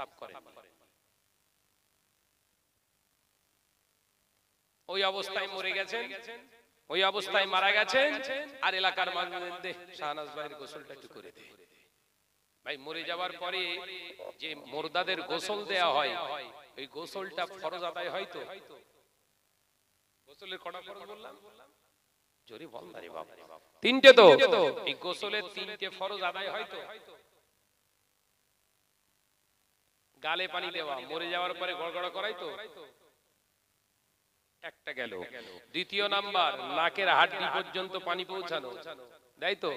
সাফ করেন। ওই অবস্থায় মরে গেছেন, ওই অবস্থায় মারা গেছেন, আর এলাকার মানুষ দে শাহনাজ ভাইয়ের গোসলটা একটু করে দে। ভাই মরে যাওয়ার পরে যে মুর্দাদের গোসল দেয়া হয়, ওই গোসলটা ফরজ আদায় হয় তো? গোসলের কটা ফরজ বললাম? জোরে বল না রে বাবা। তিনটে তো। এই গোসলের তিনটে ফরজ আদায় হয় তো? গালে পানি দেওয়া, মরে যাওয়ার পরে গড়গড়া করাই তো? একটা গেল। দ্বিতীয় নাম্বার, নাকের হাড্ডি পর্যন্ত পানি পৌঁছানো, তাই তো?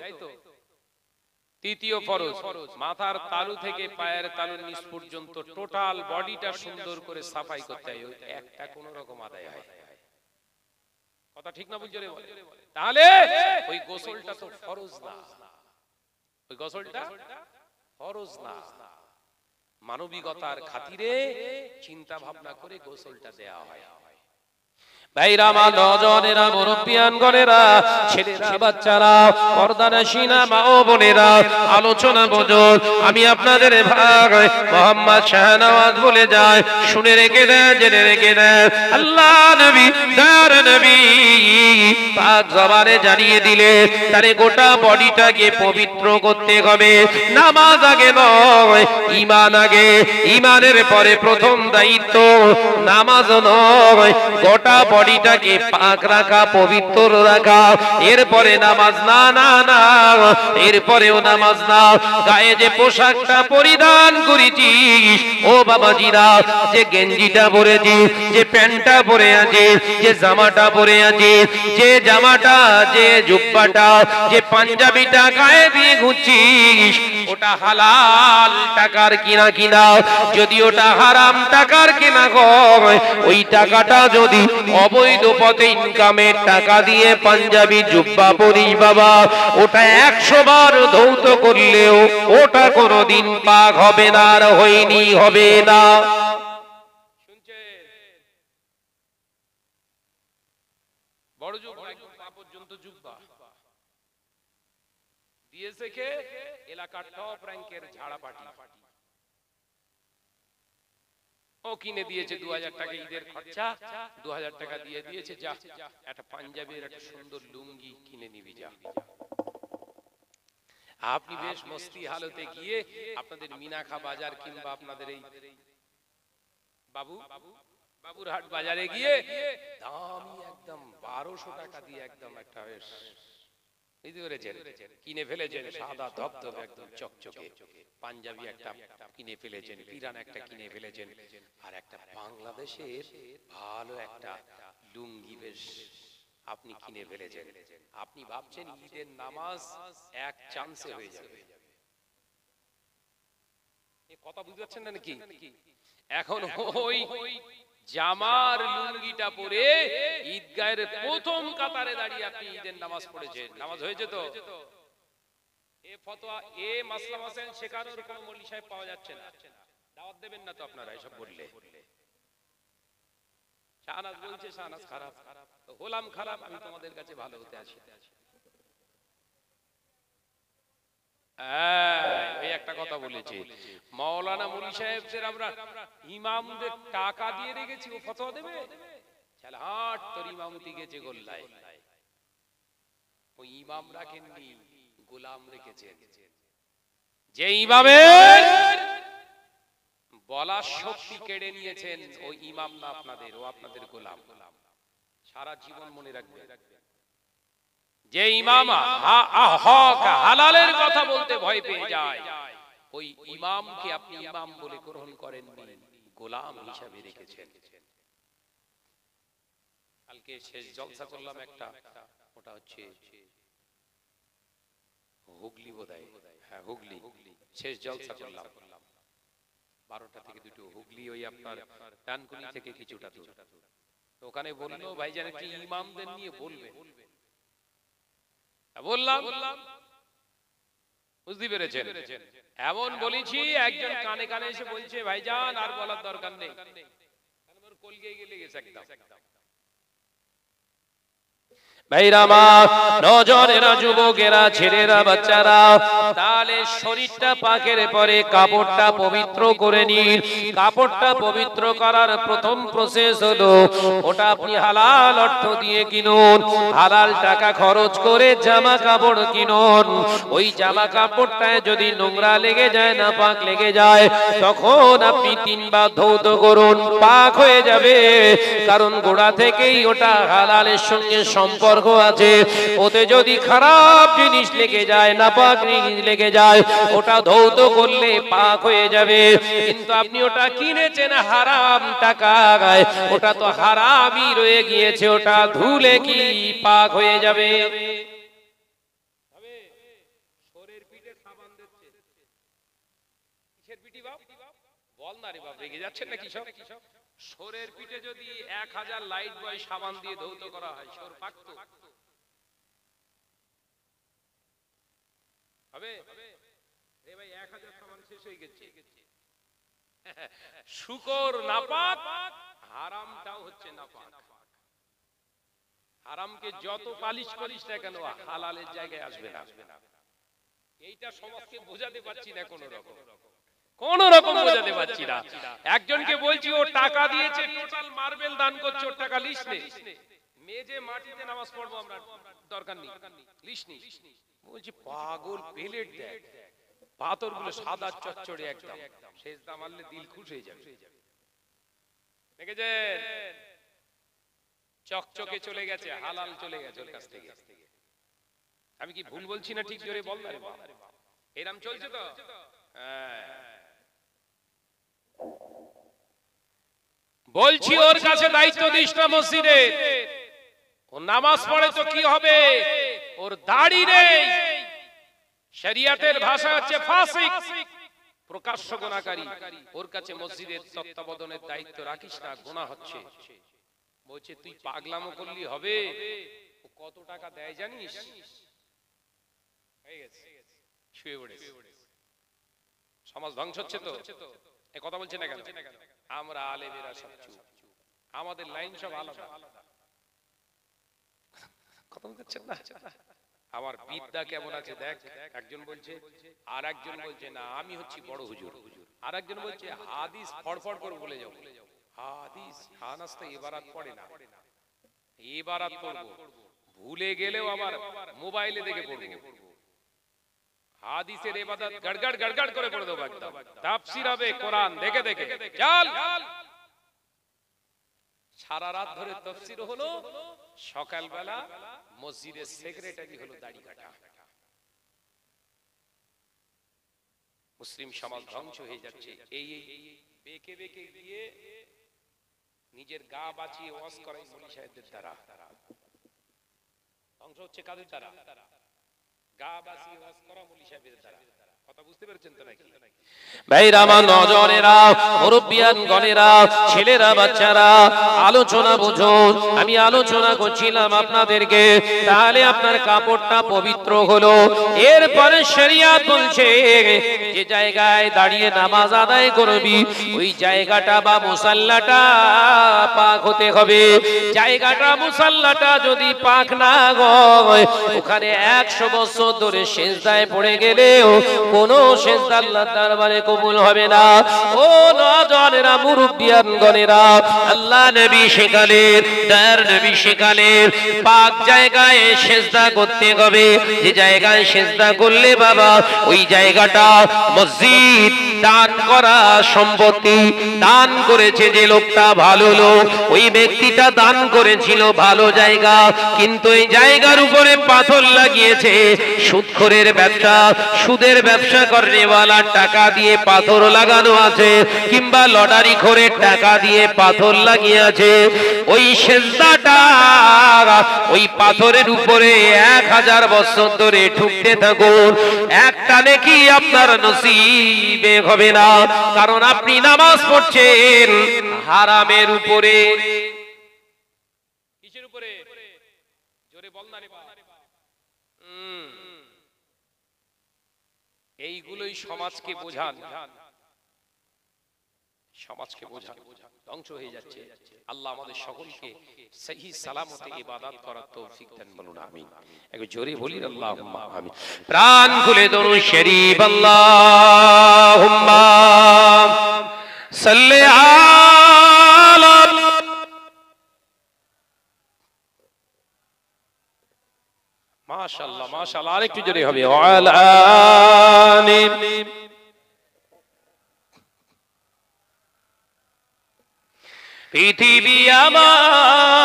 তৃতীয় ফরজ, মাথার তালু থেকে পায়ের তালুর নিচ পর্যন্ত টোটাল বডিটা সুন্দর করে সাফাই করতে হয়। ওই একটা কোন রকম আদায় হয়। কথা ঠিক না বুঝছো রে? তাহলে ওই গোসলটা তো ফরজ না, ওই গোসলটা ফরজ না। মানবিকতার খাতিরে চিন্তা ভাবনা করে গোসলটা দেয়া হয়। ভাইরা, মা, নজনেরা, মুরব্বিয়ান গণেরা, ছেলেরা, বাচ্চারা, পর্দানশীনা মা ও বোনেরা, আলোচনা বুঝুন। আমি আপনাদের ভাই মোহাম্মদ শাহনওয়াজ বলে যায়, শুনে রেখে দেন, জেনে রেখে দেন। আল্লাহ নবী তার নবী পাক জবানে জানিয়ে দিলে তারে গোটা বডিটাকে পবিত্র করতে হবে। নামাজ আগে নয়, ঈমান আগে। ঈমানের পরে প্রথম দায়িত্ব নামাজ নয়, গোটা বডিটাকে পাক রাখা, পবিত্র রাখা। এরপরে নামাজ না, না না, এরপরেও নামাজ না। গায়ে যে পোশাকটা পরিধান করেছি, ও বাবাজিরা, যে গেঞ্জিটা পরেছি, যে প্যান্টটা পরে আছে, যে জামাটা পরে আছে, যে জামাটা, যে জুব্বাটা, যে পাঞ্জাবিটা গায়ে দিয়ে ঘুরছিস, ওটা হালাল টাকার কিনা কিনা? যদি ওটা হারাম টাকার কেনা হয়, ওই টাকাটা যদি অবৈধ পথে ইনকামের টাকা দিয়ে পাঞ্জাবি জুব্বা পরিস বাবা, ওটা 100 বার ধৌত করলেও ওটা কোনোদিন পাক হবে না, আর হয়নি, হবে না। বড় জুব্বা, একদম পা পর্যন্ত জুব্বা দিয়েছে কে? এলাকার টপ র‍্যাঙ্কের ঝাড়া পাটি। ও কিনে দিয়েছে 2000 টাকা ঈদের খরচা, 2000 টাকা দিয়ে দিয়েছে, যা একটা পাঞ্জাবির একটা সুন্দর লুঙ্গি কিনে নিবি যা। আপনি বেশ মস্তি হালতে গিয়ে আপনাদের মিনাখা বাজার কিংবা আপনাদের এই বাবুরহাট বাজারে গিয়ে দামি একদম 1200 টাকা দিয়ে একদম একটা বেশ কিনে ফেলেছেন, সাদা ধবধবে একদম চকচকে পাঞ্জাবি একটা কিনে ফেলেছেন, পিরান একটা কিনে ফেলেছেন, আর একটা বাংলাদেশের ভালো একটা লুঙ্গি বেশ আপনি কিনে ফেলেছেন। আপনি ভাবছেন ঈদের নামাজ এক চান্সে হয়ে যাবে। এই কথা বুঝতে পারছেন না নাকি? এখন ওই জামার লুঙ্গিটা পরে ঈদগাহের প্রথম কাতারে দাঁড়িয়ে আপনি ঈদের নামাজ পড়েছেন। নামাজ হয়েছে তো? এ ফতোয়া, এ মাসলা মাসাইল শেখানোর কোনো মৌলভী সাহেব পাওয়া যাচ্ছে না। দাওয়াত দেবেন না তো আপনারা এসব বললে? শাহনাজ বলছে শাহনাজ খারাপ, তো হলাম খারাপ, আমি তোমাদের কাছে ভালো হতে আসি। এই একটা কথা বলেছে মাওলানা মুলি সাহেবদের, আমরা ইমামদের টাকা দিয়ে রেখেছি, ও ফতোয়া দেবে? চল হাট, তোর ইমামতি গেছে গোল্লায়। ওই ইমাম রাখেননি, গোলাম রেখেছেন। যে ইমামের বলার শক্তি কেড়ে নিয়েছেন, ওই ইমাম না আপনাদের, ও আপনাদের গোলাম। সারা জীবন মনে রাখবেন, যে ইমাম হক হালালের কথা বলতে ভয় পেয়ে যায়, ওই ইমামকে আপনি ইমাম বলে গ্রহণ করেননি, গোলাম হিসাবে রেখেছেন। কালকে শেষ জলসা করলাম একটা, ওটা হচ্ছে হুগলি বোধহয়, হ্যাঁ হুগলি, শেষ জলসা করলাম 12টা থেকে 2টো, হুগলি ওই আপনার ডানকুনি থেকে কিছুটা দূর। ওখানে বললো ভাইজান একটু ইমামদের নিয়ে বলবে। বললাম, বুঝতে পেরেছেন? এমন বলেছি, একজন কানে কানে এসে বলছে ভাইজান আর বলার দরকার নেই, কলকে গেলে গেছে একদম। ভাইরা আমার, নজরেরা, যুবকেরা, ছেলেরা, বাচ্চারা, তাহলে শরীরটা পাকের পরে কাপড়টা পবিত্র করে নিন। কাপড়টা পবিত্র করার প্রথম প্রসেস হলো ওটা আপনি হালাল অর্থ দিয়ে কিনুন, হালাল টাকা খরচ করে জামা কাপড় কিনুন। ওই জামা কাপড়টায় যদি নোংরা লেগে যায়, না পাক লেগে যায়, তখন আপনি 3 বার ধৌত করুন, পাক হয়ে যাবে। কারণ গোড়া থেকেই ওটা হালালের সঙ্গে সম্পর্ক আছে। ওতে যদি খারাপ জিনিস লেগে যায়, নাপাক জিনিস লেগে যায়, ওটা ধৌত করলে পাক হয়ে যাবে। কিন্তু আপনি ওটা কিনেছেন হারাম টাকায়, ওটা তো হারামই রয়ে গিয়েছে, ওটা ধুলে কি পাক হয়ে যাবে? শরীর পিঠে সাবান দিচ্ছে, কিসের পিঠি বাপ? বল না রে বাপ, রেগে যাচ্ছেন নাকি সব? শরীর পিঠে যদি 1000 লাইট বয় সাবান দিয়ে ধৌত করা হয়, শোর পাকতো হবে? রে ভাই, 1000 সাবান শেষ হয়ে গেছে। শুকর নাপাক, হারামটাও হচ্ছে নাপাক। হারামকে যত পালিশ করিস না কেন, হালালের জায়গায় আসবে না। এইটা সমাজকে বোঝাতে পারছি না, কোন রকম বোঝাতে পারছি না। একজনকে বলছি ও টাকা দিয়েছে, টোটাল মার্বেল দান করছে, ওর টাকা লিস নে। মেজে মাটিতে নামাজ পড়বো আমরা, দরকার নেই, লিস নি। বলছি পাগল, প্লেট দেখ, পাথরগুলো সাদা চচ্চড়ে একদম, সেজদা মারলে দিল খুশ হয়ে যাবে। দেখেছেন? চকচকে চলে গেছে, হালাল চলে গেছে ওর কাছ থেকে। আমি কি ভুল বলছি না? ঠিক জোরে বল না রে বাবা। এরম চলছে তো? বলছি ওর কাছে দায়িত্ব দিস না মসজিদে। ও নামাজ পড়ে তো কি হবে? ওর দাড়ি নেই, শরিয়াতের ভাষা হচ্ছে ফাসিক, প্রকাশ্য গুনাহকারী। ওর কাছে মসজিদের তত্ত্বাবধানের দায়িত্ব রাখিস না, গুনাহ হচ্ছে। বলছে তুই পাগলামো করলি হবে? ও কত টাকা দেয় জানিস? হয়ে গেছে, শুয়ে পড়েছে। সমাজ ধ্বংস হচ্ছে তো। এই কথা বলছে না কেন? আমরা আলেমেরা সব চুপ, আমাদের লাইন সব আলাদা। কথা বলছেন না? আমার বিদ্যা কেমন আছে দেখ। একজন বলছে, আর একজন বলছে না আমি হচ্ছি বড় হুজুর, আর একজন বলছে হাদিস ফড়ফড় করে বলে যাও। হাদিস খানাস তো ইবারাত পড়ে না, ইবারাত পড়বো, ভুলে গেলেও আবার মোবাইলে দেখে পড়বো। হাদিসের ইবাদত গড়গড় গড়গড় করে পড়ে দেবো একদম। তাফসীর হবে কোরআন দেখে দেখে। চল, সারা রাত ধরে তাফসীর হলো, সকালবেলা মসজিদের সেক্রেটারি হলো দাড়ি কাটা। মুসলিম সমাজ ধ্বংস হয়ে যাচ্ছে। এই বেকে বেকে গিয়ে নিজের গা বাঁচিয়ে ওয়াজ করাই মৌলভী সাহেবদের দ্বারা। ধ্বংস হচ্ছে কাদের দ্বারা? গা বাঁচিয়ে ওয়াজ করা মৌলভী সাহেবদের দ্বারা। কথা বুঝতে পেরেছেন তো নাকি? ভাইরা আমার, নজরেরা, মুরব্বিয়ান গণেরা, ছেলেরা, বাচ্চারা, আলোচনা বুঝুন। আমি আলোচনা করছিলাম আপনাদেরকে, তাহলে আপনার কাপড়টা পবিত্র হলো। এরপরে শরিয়াত বলছে যে জায়গায় দাঁড়িয়ে নামাজ আদায় করবি, ওই জায়গাটা বা মুসাল্লাটা পাক হতে হবে। জায়গাটা, মুসাল্লাটা যদি পাক না হয়, ওখানে 100 বছর ধরে সেজদায় পড়ে গেলেও কোনো সেজদা আল্লাহর দরবারে কবুল হবে না। ও নওজওয়ানেরা, মুরব্বিয়ান গণেরা, আল্লাহ নবী শেখালেন, দয়ার নবী শেখালেন পাক জায়গায় সেজদা করতে হবে। যে জায়গায় সেজদা করলে বাবা ওই জায়গাটা মসজিদ দান করা সম্পত্তি, দান করেছে যে লোকটা ভালো লোক, ওই ব্যক্তিটা দান করেছিল ভালো জায়গা, কিন্তু এই জায়গার উপরে পাথর লাগিয়েছে। সুদখোরের ব্যবসা, সুদের ব্যবসা করেওয়ালার টাকা দিয়ে পাথর লাগানো আছে, কিংবা লটারি খোরের টাকা দিয়ে পাথর লাগিয়ে আছে। ওই সেজদাটা ওই পাথরের উপরে 1000 বছর ধরে ঠুকতে থাকুন, একটা নেকি আপনার নসিবে হবে না। কারণ আপনি নামাজ পড়ছেন হারামের উপরে। কিসের উপরে? জোরে বল না রে বাবা। এইগুলোই সমাজকে বোঝান। সমাজকে বোঝান, ধ্বংস হয়ে যাচ্ছে। আল্লাহ আমাদের সকলকে সহি সালামতে ইবাদত করার তৌফিক দেন, বলুন আমিন। একটু জোরে বলি আল্লাহুম্মা আমিন। প্রাণ খুলে দরুদ শরীফ আল্লাহুম্মা সাল্লি আলা মাশাআল্লাহ মাশাআল্লাহ, আরেকটু জোরে হবে ওয়ালা আমিন। পৃথিবী আমার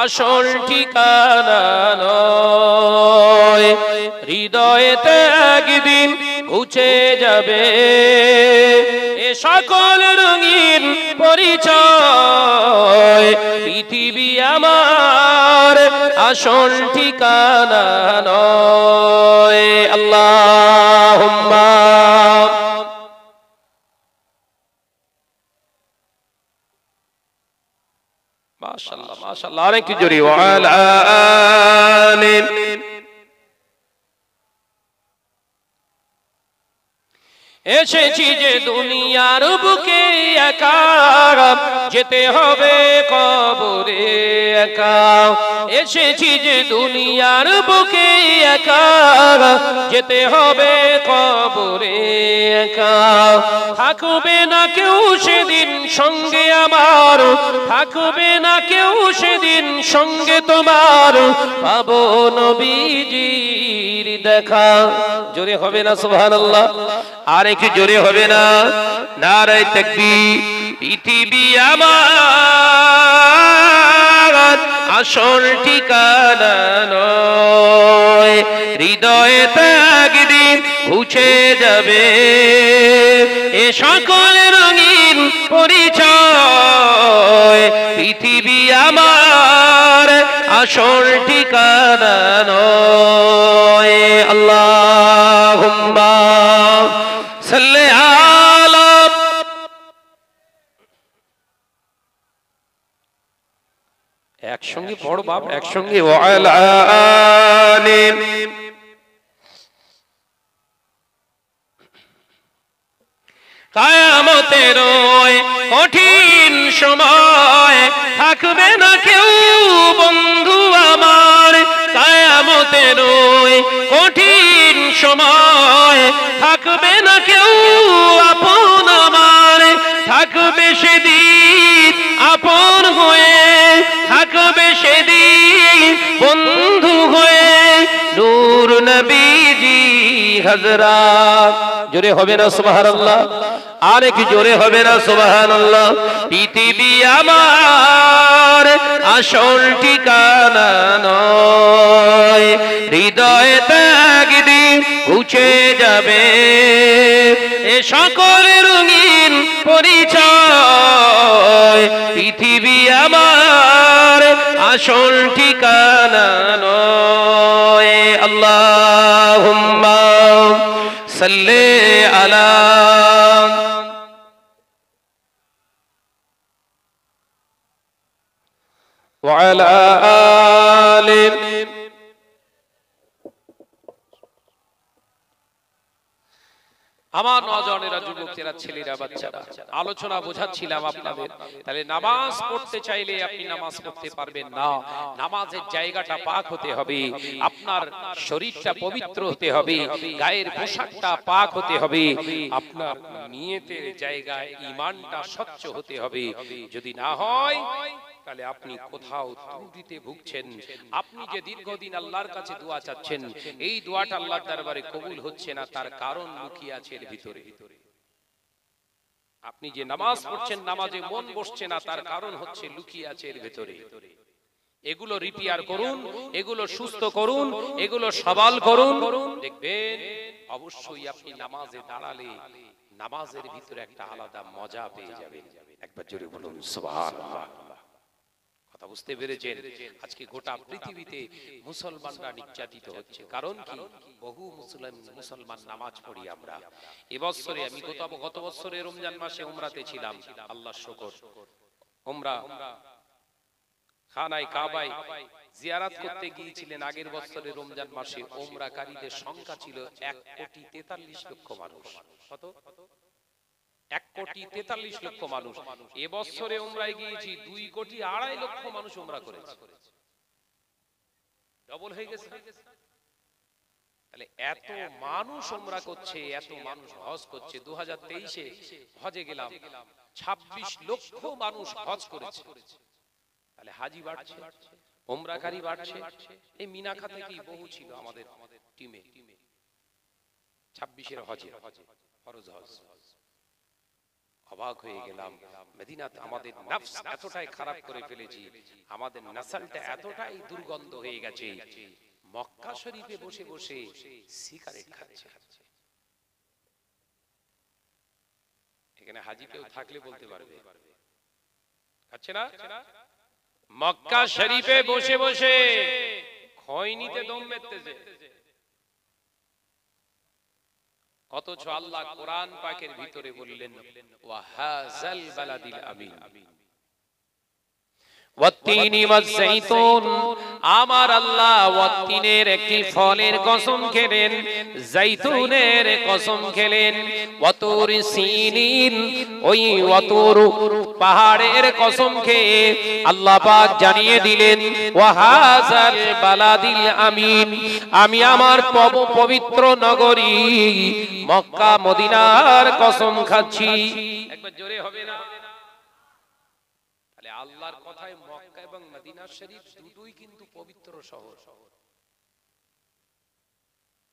আসল ঠিকানা নয়, হৃদয়েতে একদিন ঘুচে যাবে এ সকল রঙিন পরিচয়। পৃথিবী আমার আসল ঠিকানা নয়। আল্লাহুম্মা মাশাআল্লাহ মাশাআল্লাহ, আরেকটু জোরে ওয়ালা আমিন। এসেছি যে দুনিয়ার বুকে একা, যেতে হবে কবরে একা। এসেছি যে দুনিয়ার বুকে একা, যেতে হবে কবরে একা। থাকবে না কেউ সেদিন সঙ্গে আমার, থাকবে না কেউ সেদিন সঙ্গে তোমার, পাবো নবীজির দেখা। জোরে হবে না সুবহানাল্লাহ? আর একটু জোরে হবে না? নারে তাকবীর। পৃথিবী আমার আসল ঠিকানা নয়, হৃদয়েতে একদিন ঘুচে যাবে এ সকল রঙিন পরিচয়। পৃথিবী আমার আসল ঠিকানা নয়। আল্লাহুম্মা সাল্লি আলা। একসঙ্গে পড় বাপ, একসঙ্গে ওয়ালা আমিন। কিয়ামতের ওই কঠিন সময় থাকবে না কেউ বন্ধু আমার। কিয়ামতের ওই কঠিন সময় থাকবে না কেউ আপন আমার। থাকবে সেদিন আপন হয়ে, থাকবে সেদিন বন্ধু হয়ে নূর নবীজি হযরত। জোরে হবে না সুবহানাল্লাহ? আর কি জোরে হবে না সুবহানাল্লাহ? পৃথিবী আমার আসল ঠিকানা নয়, হৃদয়েতে একদিন ঘুচে যাবে এ সকল রঙিন পরিচয়। পৃথিবী আমার আসল ঠিকানা নয়। আল্লাহুম্মা সাল্লি আলা ওয়ালা আলি। আমার নওজওয়ানেরা, যুবকেরা, ছেলেরা, বাচ্চারা, আলোচনা বোঝাচ্ছিলাম আপনাদের। তাহলে নামাজ পড়তে চাইলে আপনি নামাজ পড়তে পারবেন না। নামাজের জায়গাটা পাক হতে হবে, আপনার শরীরটা পবিত্র হতে হবে, গায়ের পোশাকটা পাক হতে হবে, আপনার নিয়তের জায়গায় ঈমানটা স্বচ্ছ হতে হবে। যদি না হয় তাহলে আপনি কোথাও ত্রুটিতে ভুগছেন। আপনি যে দীর্ঘদিন আল্লাহর কাছে দোয়া চাচ্ছেন, এই দোয়াটা আল্লাহর দরবারে কবুল হচ্ছে না, তার কারণ লুকিয়ে আছে এর ভিতরে। আপনি যে নামাজ পড়ছেন, নামাজে মন বসছে না, তার কারণ হচ্ছে লুকিয়ে আছে এর ভিতরে। এগুলো রিপেয়ার করুন, এগুলো সুস্থ করুন, এগুলো সবাল করুন, দেখবেন অবশ্যই আপনি নামাজে দাঁড়ালে নামাজের ভিতরে একটা আলাদা মজা পেয়ে যাবেন। একবার জোরে বলুন সুবহানাল্লাহ। কথা বুঝতে পেরেছেন? আজকে গোটা পৃথিবীতে মুসলমানরা নির্যাতিত হচ্ছে। কারণ কি? বহু মুসলমান নামাজ পড়ি আমরা। এবছরে আমি গত বছরে রমজান মাসে উমরাতে ছিলাম, আল্লাহর শুকর। উমরা খানায় কাবায় জিয়ারত করতে গিয়েছিলেন আগের বছরে রমজান মাসে। উমরাকারীদের সংখ্যা ছিল 1,43,00,000 মানুষ। কত? 1,43,00,000 মানুষ। এবছরে উমরায় গিয়েছি 2,2,50,00,000 মানুষ উমরা করেছে, ডবল হয়ে গেছে। তাহলে এত মানুষ উমরা করছে, এত মানুষ হজ করছে। 2023-এ হজে গেলাম, 26 লক্ষ মানুষ হজ করেছে। তাহলে হাজি বাড়ছে, উমরাকারী বাড়ছে। এই মিনাখা থেকেই বহু ছিল আমাদের টিমে 26-এর হজে, ফরজ হজ। অবাক হয়ে গেলাম, মদিনাতে আমাদের নফস এতটাই খারাপ করে ফেলেছি, আমাদের নসলটা এতটাই দুর্গন্ধ হয়ে গেছে, মক্কা শরীফে বসে বসে সিগারেট খাচ্ছে। এখানে হাজি কেউ থাকলে বলতে পারবে খাচ্ছে না? মক্কা শরীফে বসে বসে খয়নিতে দম মেরতেছে। অথচ আল্লাহ কোরআন পাকের ভিতরে বললেন ওয়া হাযাল বালাদিল আমিন ওয়াত্তিনি ওয়াজ-যাইতুন, আমার আল্লাহ ওয়াত্তিনের একটি ফলের কসম খেলেন, যাইতুনের কসম খেলেন, ওয়াতুর সিনিন, ওই ওয়াতুর পাহাড়ের কসম খেয়ে আল্লাহ পাক জানিয়ে দিলেন ওয়া হাযাল বালাদিল আমিন, আমি আমার পবিত্র নগরী মক্কা মদিনার কসম খাচ্ছি। একবার জোরে হবে না? আল্লাহর কথায় মক্কা এবং মদিনা শরীফ দুটোই কিন্তু পবিত্র শহর।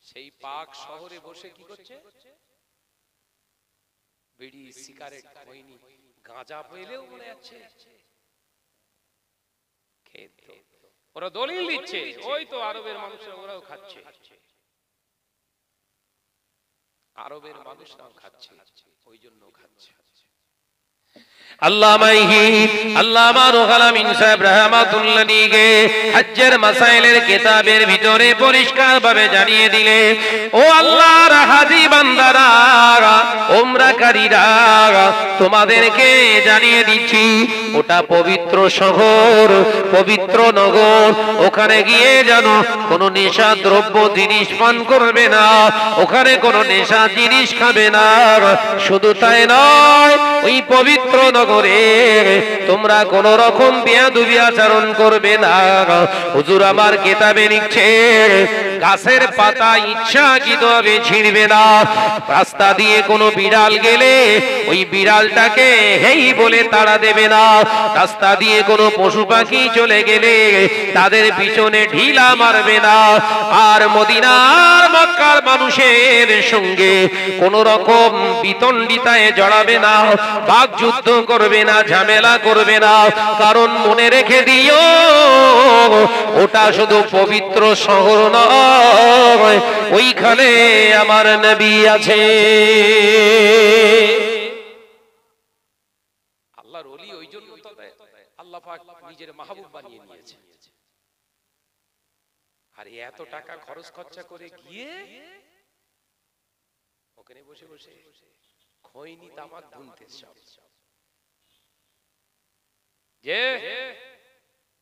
সেই পাক শহরে বসে কি করছে? বিড়ি, সিগারেট, খৈনি, গাঁজা পেলেও মনে যাচ্ছে খেতে। ওরা দলিল দিচ্ছে ওই তো আরবের মানুষরা ওরাও খাচ্ছে, আরবের মানুষরাও খাচ্ছে, ওই জন্য খাচ্ছে। আল্লামা রুহুল আমিন সাহেব রাহমাতুল্লাহ আলাইহি হজ্জের মাসাইলের কিতাবের ভিতরে পরিষ্কার ভাবে জানিয়ে দিলে, ও আল্লাহর হাজী বান্দারা, উমরাকারীরা, তোমাদেরকে জানিয়ে দিচ্ছি ওটা পবিত্র শহর, পবিত্র নগর। ওখানে গিয়ে যেন কোনো নেশা দ্রব্য জিনিস পান করবে না, ওখানে কোনো নেশা জিনিস খাবে না। শুধু তাই নয়, ওই পবিত্র নগরে তোমরা কোন রকম বেয়াদবি আচরণ করবে না। হুজুর আমার কিতাবে লিখছে গাছের পাতা ইচ্ছাকৃতভাবে ছিঁড়বে না। রাস্তা দিয়ে কোনো বিড়াল গেলে ওই বিড়ালটাকে হেই বলে তাড়া দেবে না। রাস্তা দিয়ে কোনো পশু পাখি চলে গেলে তাদের পিছনে ঢিলা মারবে না। আর মদিনার মক্কার মানুষের সঙ্গে কোন রকম বিতণ্ডিতায় জড়াবে না, বাকযুদ্ধ করবে না, ঝামেলা করবে না। কারণ মনে রেখে দিও ওটা শুধু পবিত্র শহর নয়, ওইখানে আমার নবী আছে। আল্লাহর ওলি ওই জন্য তো আল্লাহ পাক নিজের মাহবুব বানিয়ে নিয়েছে। আর এত টাকা খরচ খরচা করে গিয়ে ওখানে বসে বসে খৈনি তামাক ধুনতে সব। যে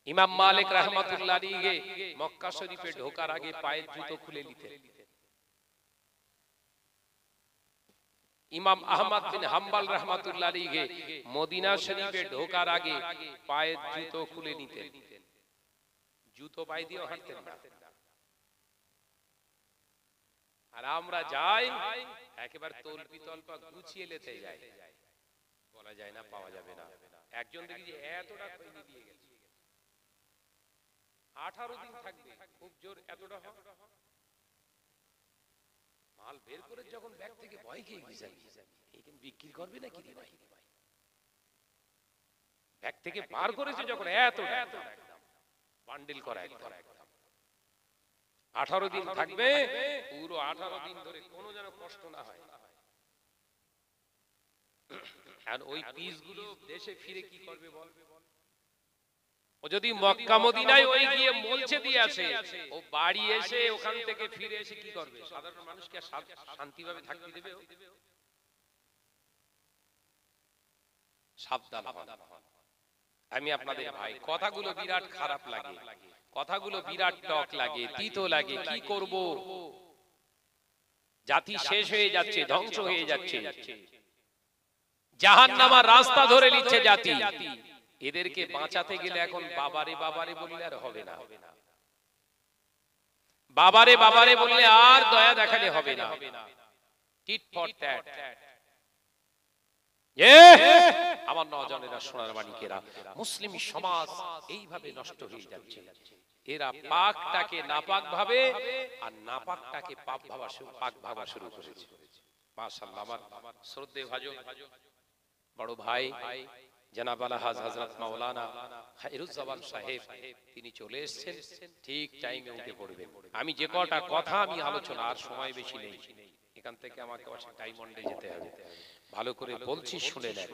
ইমাম মালিক রাহমাতুল্লাহ আলাইহি মক্কা শরীফে ঢোকার আগে পায়ের জুতো খুলে নিতেন। ইমাম আহমদ বিন হাম্বল রাহমাতুল্লাহ আলাইহি মদিনা শরীফে ঢোকার আগে পায়ের জুতো খুলে নিতেন, জুতো পায়ে দিয়ে হাঁটতেন না। আর আমরা যাই একেবারে তলপি তলপা গুছিয়ে লেতে যাই, বলা যায় না পাওয়া যাবে না। একজন দেখি যে এতটা খৈনি দিয়ে গেছে, 18 দিন থাকবে, খুব জোর এতটা মাল বের করে যখন ব্যাগ থেকে ভয় খেয়ে গেছে, এইখানে বিক্রি করবে না কি ভাই, ব্যাগ থেকে বার করেছে যখন এতটা বান্ডিল করা একদম 18 দিন থাকবে, পুরো 18 দিন ধরে কোনো যেন কষ্ট না হয়। আর ওই পিসগুলো দেশে ফিরে কি করবে বল? ও যদি মক্কা মদিনায় ওই গিয়ে মলছে দিয়ে আসে, ও বাড়ি এসে ওখান থেকে ফিরে এসে কি করবে? সাধারণ মানুষকে শান্তিভাবে থাকতে দেবে? সাবধান হন। আমি আপনাদের ভাই, কথাগুলো বিরাট খারাপ লাগে, কথাগুলো বিরাট টক লাগে, তিতো লাগে। কি করব? জাতি শেষ হয়ে যাচ্ছে, ধ্বংস হয়ে যাচ্ছে। জাহান্নামার রাস্তা ধরে নিচ্ছে জাতি। এদেরকে বাঁচাতে গেলে এখন বাবারে বাবারে বললে আর হবে না, বাবারে বাবারে বললে আর দয়া দেখালে হবে না। Tit for tat. আমার নওজওয়ানেরা, সোনার মানিকেরা, মুসলিম সমাজ এইভাবে নষ্ট হয়ে যাচ্ছে। এরা পাকটাকে নাপাক ভাবে আর নাপাকটাকে পাক ভাবা শুরু করেছে। মাশাআল্লাহ, আমার শ্রদ্ধেয় ভাজক বড় ভাই জনাব আলহাজ হযরত মাওলানা খায়রুজ্জামান সাহেব, তিনি চলে এসেছেন, ঠিক টাইমে উঠে পড়বেন। আমি যে কটা কথা আমি আলোচনা, আর সময় বেশি নেই, এখান থেকে আমাকে ডায়মন্ডে যেতে হবে। ভালো করে বলছি, শুনে নেন।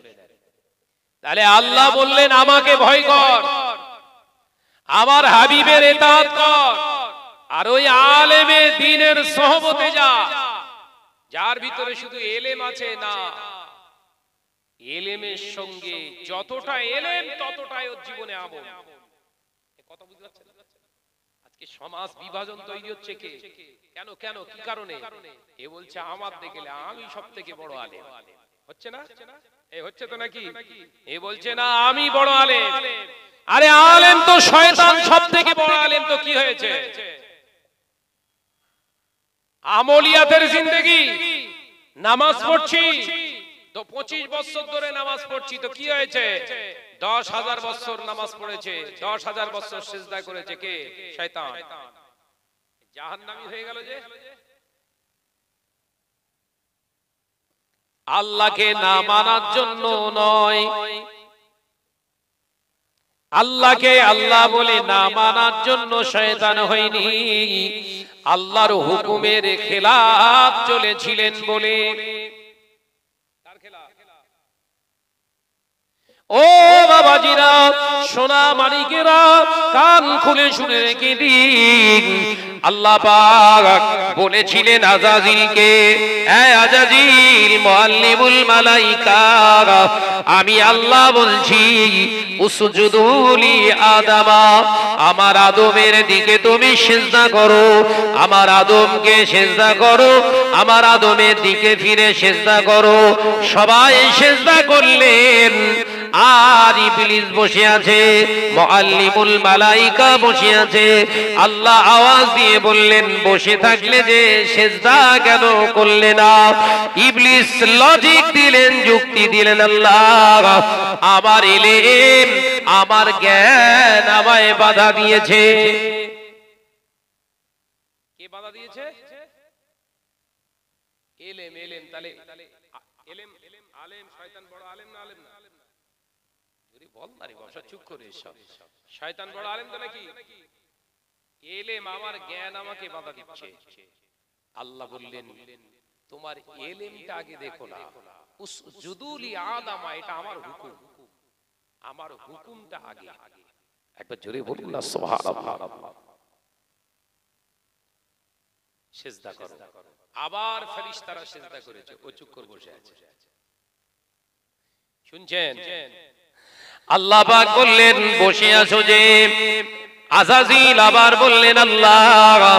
তাহলে আল্লাহ বললেন আমাকে ভয় কর, আমার হাবিবের ইতাআত কর, আর ওই আলেমে দ্বীনের সোহবতে যা, যার ভিতরে শুধু এলেম আছে না, এলেমের সঙ্গে যতটা এলেম ততটাই ওর জীবনে আমল। কথা বুঝতে পারছেন? আজকে সমাজ বিভাজন তৈরি হচ্ছে কে, কেন কেন কি কারণে? এ বলছে আমার দেখলে আমি সবথেকে বড় আলেম, হচ্ছে না? এ হচ্ছে তো নাকি? এ বলছে না আমি বড় আলেম। আরে আলেম তো শয়তান সবথেকে বড় আলেম, তো কি হয়েছে? আমলিয়াতের জিন্দেগি, নামাজ পড়ছি তো 25 বছর ধরে নামাজ পড়ছি, তো কি হয়েছে? 10,000 বছর নামাজ পড়েছে, 10,000 বছর সিজদা করেছে কে? শয়তান। জাহান্নামী হয়ে গেল যে। আল্লাহকে না মানার জন্য নয়, আল্লাহকে আল্লাহ বলে না মানার জন্য শয়তান হয়নি, আল্লাহর হুকুমের খেলাফ চলেছিলেন বলে। ও বাবাজিরা, সোনা মানিকেরা, কান খুলে শুনে রেখে দিন। আল্লাহ পাক বলেছিলেন আজাজিলকে, এ আজাজিল মুআল্লিমুল মালাইকা, আমি আল্লাহ বলছি উসজুদু লি আদামা, আমার আদমের দিকে তুমি সিজদা করো, আমার আদমকে সিজদা করো, আমার আদমের দিকে ফিরে সিজদা করো। সবাই সিজদা করলেন, আর ইবলিস বসে আছে, মুআল্লিমুল মালাইকা বসে আছে। আল্লাহ আওয়াজ দিয়ে বললেন, বসে থাকলে যে সিজদা কেন করলে না? ইবলিস লজিক দিলেন, যুক্তি দিলেন, আল্লাহ আমার ইলম, আমার জ্ঞান আমায় বাধা দিয়েছে। কে বাধা দিয়েছে? ইলম। ইলম তাহলে ইলম আলেম, শয়তান বড় আলেম না আলেম না? যদি বল না রে বসা, চুপ করে সব। শয়তান বড় আলেম তো নাকি? ইলম আমার জ্ঞান আমাকে বাধা দিচ্ছে। আল্লাহ বললেন তোমার ইলমটা আগে দেখো না, উসজুদু লি আদামা, এটা আমার হুকুম, আমার হুকুমটা আগে। একবার জোরে বলুন না সুবহানাল্লাহ। সিজদা করো। আবার ফেরেশতারা সিজদা করেছে, ও চুপ করে বসে আছে। শুনছেন? আল্লাহ পাক বললেন বসে আছো যে। আজাজিল আবার বললেন, আল্লাহ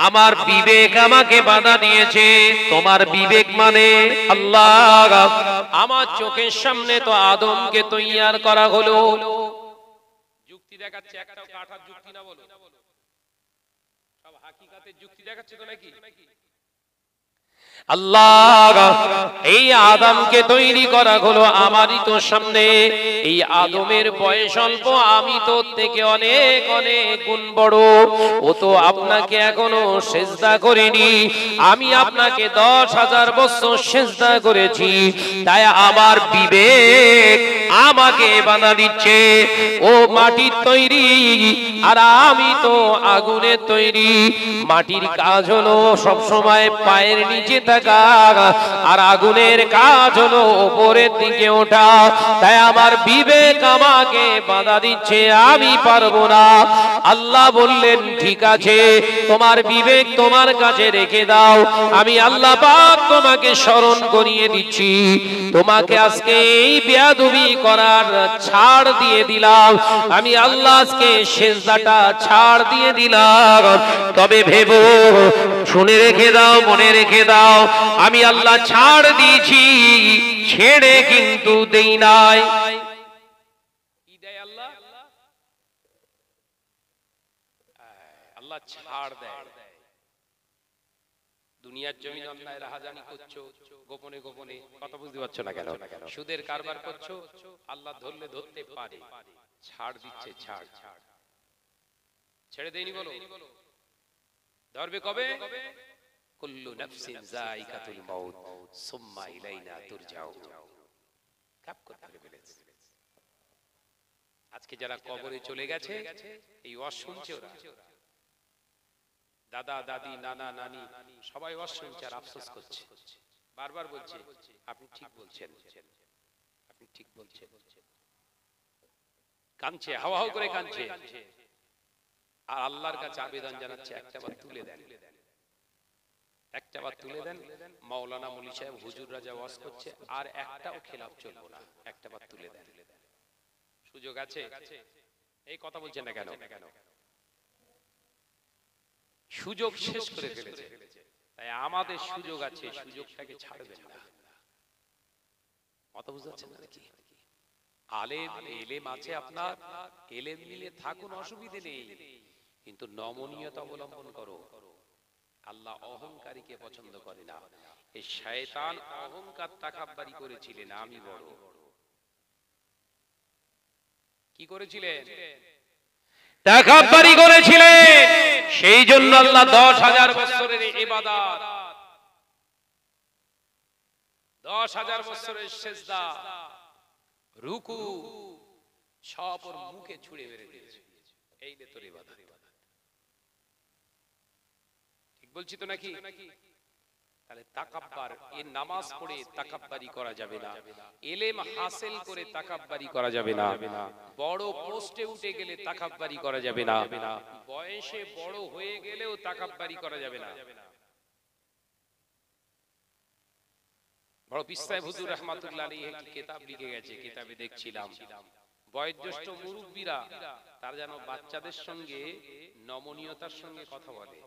আমার বিবেক আমাকে বাধা দিয়েছে। তোমার বিবেক মানে? আল্লাহ আমার চোখের সামনে তো আদমকে তৈয়ার করা হলো। যুক্তি দেখাচ্ছে, একটাও কাঠার যুক্তি না, বলো সব হাকিকাতের যুক্তি দেখাচ্ছে তো নাকি? আল্লাহ এই আদমকে তৈরি করা হলো আমারই তো সামনে। এই আদমের বয়স অল্প, আমি তো থেকে অনেক অনেক গুণ বড়। ও তো আপনাকে এখনো সিজদা করিনি, আমি আপনাকে 10,000 বছর সিজদা করেছি। তাই আমার বিবেক আমাকে বাধা দিচ্ছে। ও মাটির তৈরি আর আমি তো আগুনের তৈরি। মাটির কাজ হলো সব সময় পায়ের নিচে থাকা, আর আগুনের কাজ হলো উপরের দিকে ওঠা। তাই আমার বিবেক আমাকে বাধা দিচ্ছে, আমি পারবো না। আল্লাহ বললেন ঠিক আছে, তোমার বিবেক তোমার কাছে রেখে দাও, আমি আল্লাহ পাক তোমাকে স্মরণ করিয়ে দিচ্ছি। তোমাকে আজকে এই বেয়াদবি করার ছাড় দিয়ে দিলাম, আমি আল্লাহ আজকে সিজদাটা ছাড় দিয়ে দিলাম। তবে ভেবো, শুনে রেখে দাও, মনে রেখে দাও, আমি আল্লাহ ছাড় দিয়েছি ছেড়ে কিন্তু দেই নাই। কি দেয় আল্লাহ? আল্লাহ ছাড় দেয়। দুনিয়ার জমিন অন্যায় রাহাজানি করছো, গোপনে গোপনে, কথা বুঝতে পারছো না কেন? সুদের কারবার করছো, আল্লাহ ধরলে ধরতে পারে, ছাড় দিচ্ছে। ছাড় ছেড়ে দেয়নি বলো? ধরবে কবে? কুল্লু নাফসিন যায়িকাতুল মাউত সুম্মা ইলাইনা তুরজাউন। কাপ করে ধরে ফেলেছে। আজকে যারা কবরে চলে গেছে, এই ওয়াজ শুনছে ওরা, দাদা দাদি নানা নানি সবাই ওয়াজ শুনছে আর আফসোস করছে, বারবার বলছে আপনি ঠিক বলছেন, আপনি ঠিক বলছেন, কাঁদছে, হাওয়া হাওয়া করে কাঁদছে। আর আল্লাহর কাছে আবেদন জানাচ্ছে একটা বার তুলে দেন, একটা বার তুলে দেন। মাওলানা মুলি সাহেব হুজুর রাজা ওয়াজ করছে, আর একটাও খেলাফ চলবো না, একটা বার তুলে দেন। সুযোগ আছে? এই কথা বলছেন না কেন? সুযোগ শেষ করে ফেলেছে। তাই আমাদের সুযোগ আছে, সুযোগটাকে ছাড়বেন না। কথা বুঝতে পারছেন নাকি? এলেম আছে আপনার, এলেম নিয়ে থাকুন, অসুবিধে নেই, কিন্তু নমনীয়তা অবলম্বন করো। আল্লাহ অহংকারীকে পছন্দ করে না। এই শয়তান অহংকার তাকাব্বুরি করেছিলেন, আমি বড়। কি করেছিলেন? তাকাব্বুরি করেছিলেন। সেই জন্য আল্লাহ 10,000 বছরের ইবাদত, 10,000 বছরের সিজদা, রুকু সব ওর মুখে ছুঁড়ে মেরে দিয়েছে। এই নে তোর ইবাদত। ঠিক বলছি তো নাকি? তাহলে তাকাব্বুর, এই নামাজ পড়ে তাকাব্বুরি করা যাবে না, ইলম হাসিল করে তাকাব্বুরি করা যাবে না, বড় পোস্টে উঠে গেলে তাকাব্বুরি করা যাবে না, বয়সে বড় হয়ে গেলেও তাকাব্বুরি করা যাবে না। বড় পীর সাহেব হুজুর রাহমাতুল্লাহ আলাইহি একটি কিতাব লিখে গেছে, কিতাবে দেখছিলাম বয়োজ্যেষ্ঠ মুরব্বীরা তার যেন বাচ্চাদের সঙ্গে নমনীয়তার সঙ্গে কথা বলে।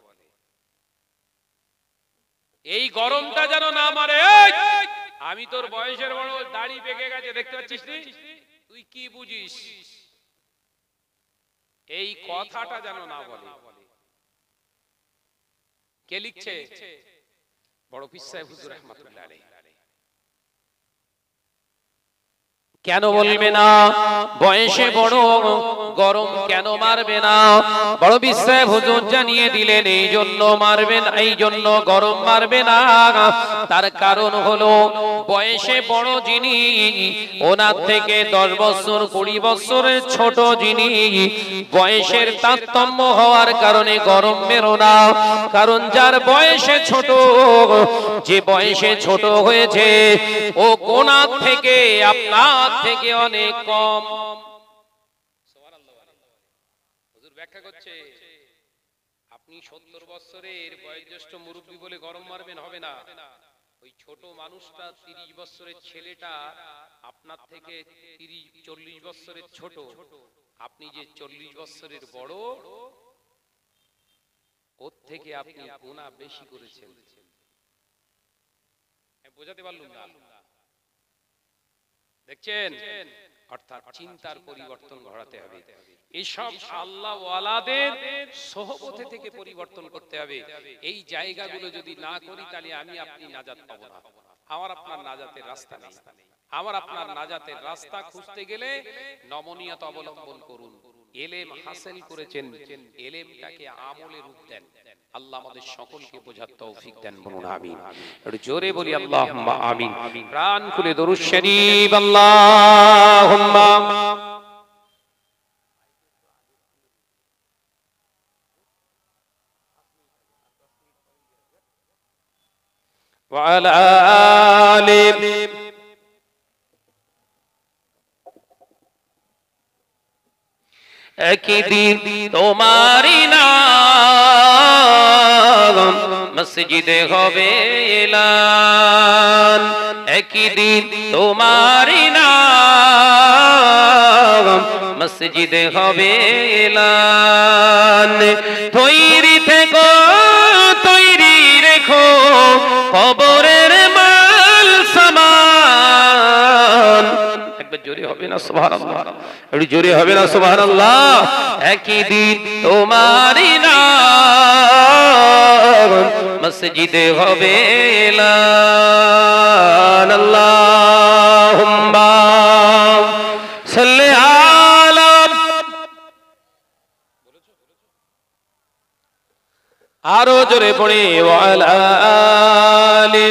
এই গরমটা যেন না মারে, আমি তোর বয়সের বড়, দাড়ি পেকে গেছে, দেখতে পাচ্ছিস নি, তুই কি বুঝিস, এই কথাটা যেন না বলে। কে লিখছে? বড় পীর সাহেব হুজুর রাহমাতুল্লাহ আলাইহি। কেন বলবে না? বয়সে বড়, গরম কেন মারবে না? বড় পীর সাহেব হুজুর জানিয়ে দিলেন এই জন্য মারবেন, এই জন্য গরম মারবে না। তার কারণ হলো বয়সে বড় যিনি, ওনার থেকে 10 বছর 20 বছরের ছোট যিনি, বয়সের তারতম্য হওয়ার কারণে গরম মেরো না। কারণ যার বয়সে ছোট, যে বয়সে ছোট হয়েছে, ও কোনার থেকে আপনার থেকে অনেক কম। হুজুর ব্যাখ্যা করছে, আপনি 70 বছরের বয়োজ্যেষ্ঠ মুরব্বী বলে গরম মারবেন, হবে না। ওই ছোট মানুষটা 30 বছরের ছেলেটা আপনার থেকে 30-40 বছরের ছোট, আপনি যে 40 বছরের বড়, ওর থেকে আপনি গুনাহ বেশি করেছেন। বোঝাতে পারলাম না? দেখছেন? অর্থাৎ চিন্তার পরিবর্তন ঘটাতে হবে। এসব আল্লাহ ওয়ালাদের সোহবতে থেকে পরিবর্তন করতে হবে। এই জায়গাগুলো যদি না করি, তাহলে আমি আপনি নাজাত পাবো না। আমার আপনার নাজাতের রাস্তা নেই। আমার আপনার নাজাতের রাস্তা খুঁজতে গেলে নমনীয়তা অবলম্বন করুন। ইলম হাসিল করেছেন, ইলমটাকে আমলে রূপ দেন। আল্লাহ আমাদের সকলকে বোঝার তৌফিক দেন, বলুন আমিন। একটু জোরে বলি আল্লাহুম্মা আমিন। প্রাণ খুলে দরুদ শরীফ আল্লাহুম্মা। ওয়া আলা আলি। একদিন তোমারই নাম মসজিদে হবে এলান, একদিন তোমারই নাম মসজিদে হবে এলান। তৈরি থেকো, তৈরি রেখো, কবরের মাল সামান জোরে হবে না সুবহানাল্লাহ, একটু জোরে হবে না সুবহানাল্লাহ। একই দিন তোমারই নাম মসজিদে হবে এলান, আল্লাহুম্মা সাল্লি আলা, আরো জোরে পড়ে ওয়ালা আলি।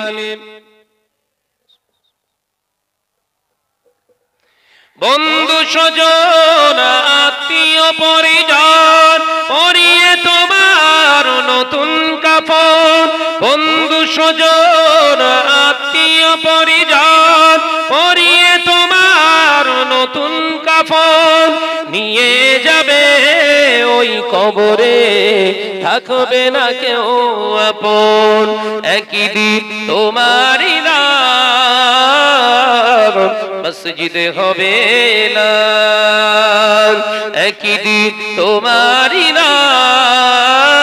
বন্ধু স্বজন আত্মীয় পরিজন পরিয়ে তোমার নতুন কাফন, বন্ধু স্বজন আত্মীয় পরিজন পরিয়ে তোমার নতুন কাফন নিয়ে যাবে ওই কবরে, থাকবে না কেউ আপন। একই দিন তোমারই নাম মসজিদে হবে এলান, একই দিন তোমারই নাম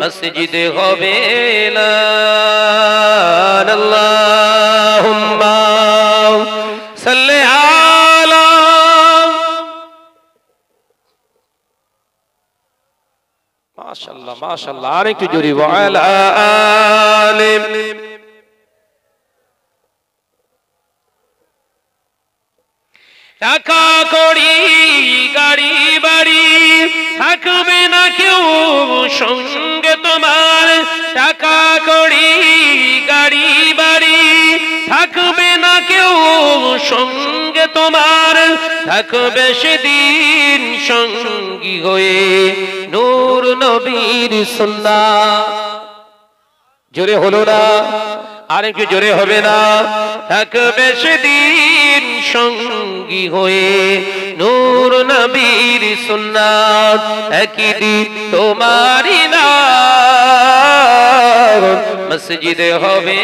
মসজিদে হবে এলান, আল্লাহুম্মা সাল্লি আলা। মাশাআল্লাহ মাশাআল্লাহ, আরেকটু জোরে ওয়ালা আলি। টাকা কড়ি গাড়ি বাড়ি থাকবে না কেউ সঙ্গে তোমার, টাকা কড়ি গাড়ি বাড়ি থাকবে না কেউ সঙ্গে তোমার, থাকবে সেদিন সঙ্গী হয়ে নূর নবীর সুন্নাত। জোরে হলো না, আরেকটু জোরে হবে না। থাকবে সেদিন সঙ্গী হয়ে নূর নবীর সুন্নাত, একই দিন তোমারই নাম মসজিদে হবে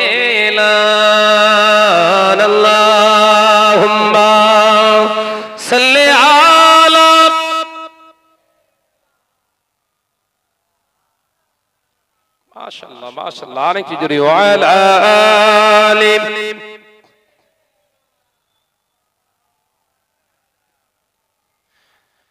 এলান, আল্লাহুম্মা সাল্লি আলা। মাশাআল্লাহ মাশাআল্লাহ, আরেকটু জোরে ওয়ালা আলি।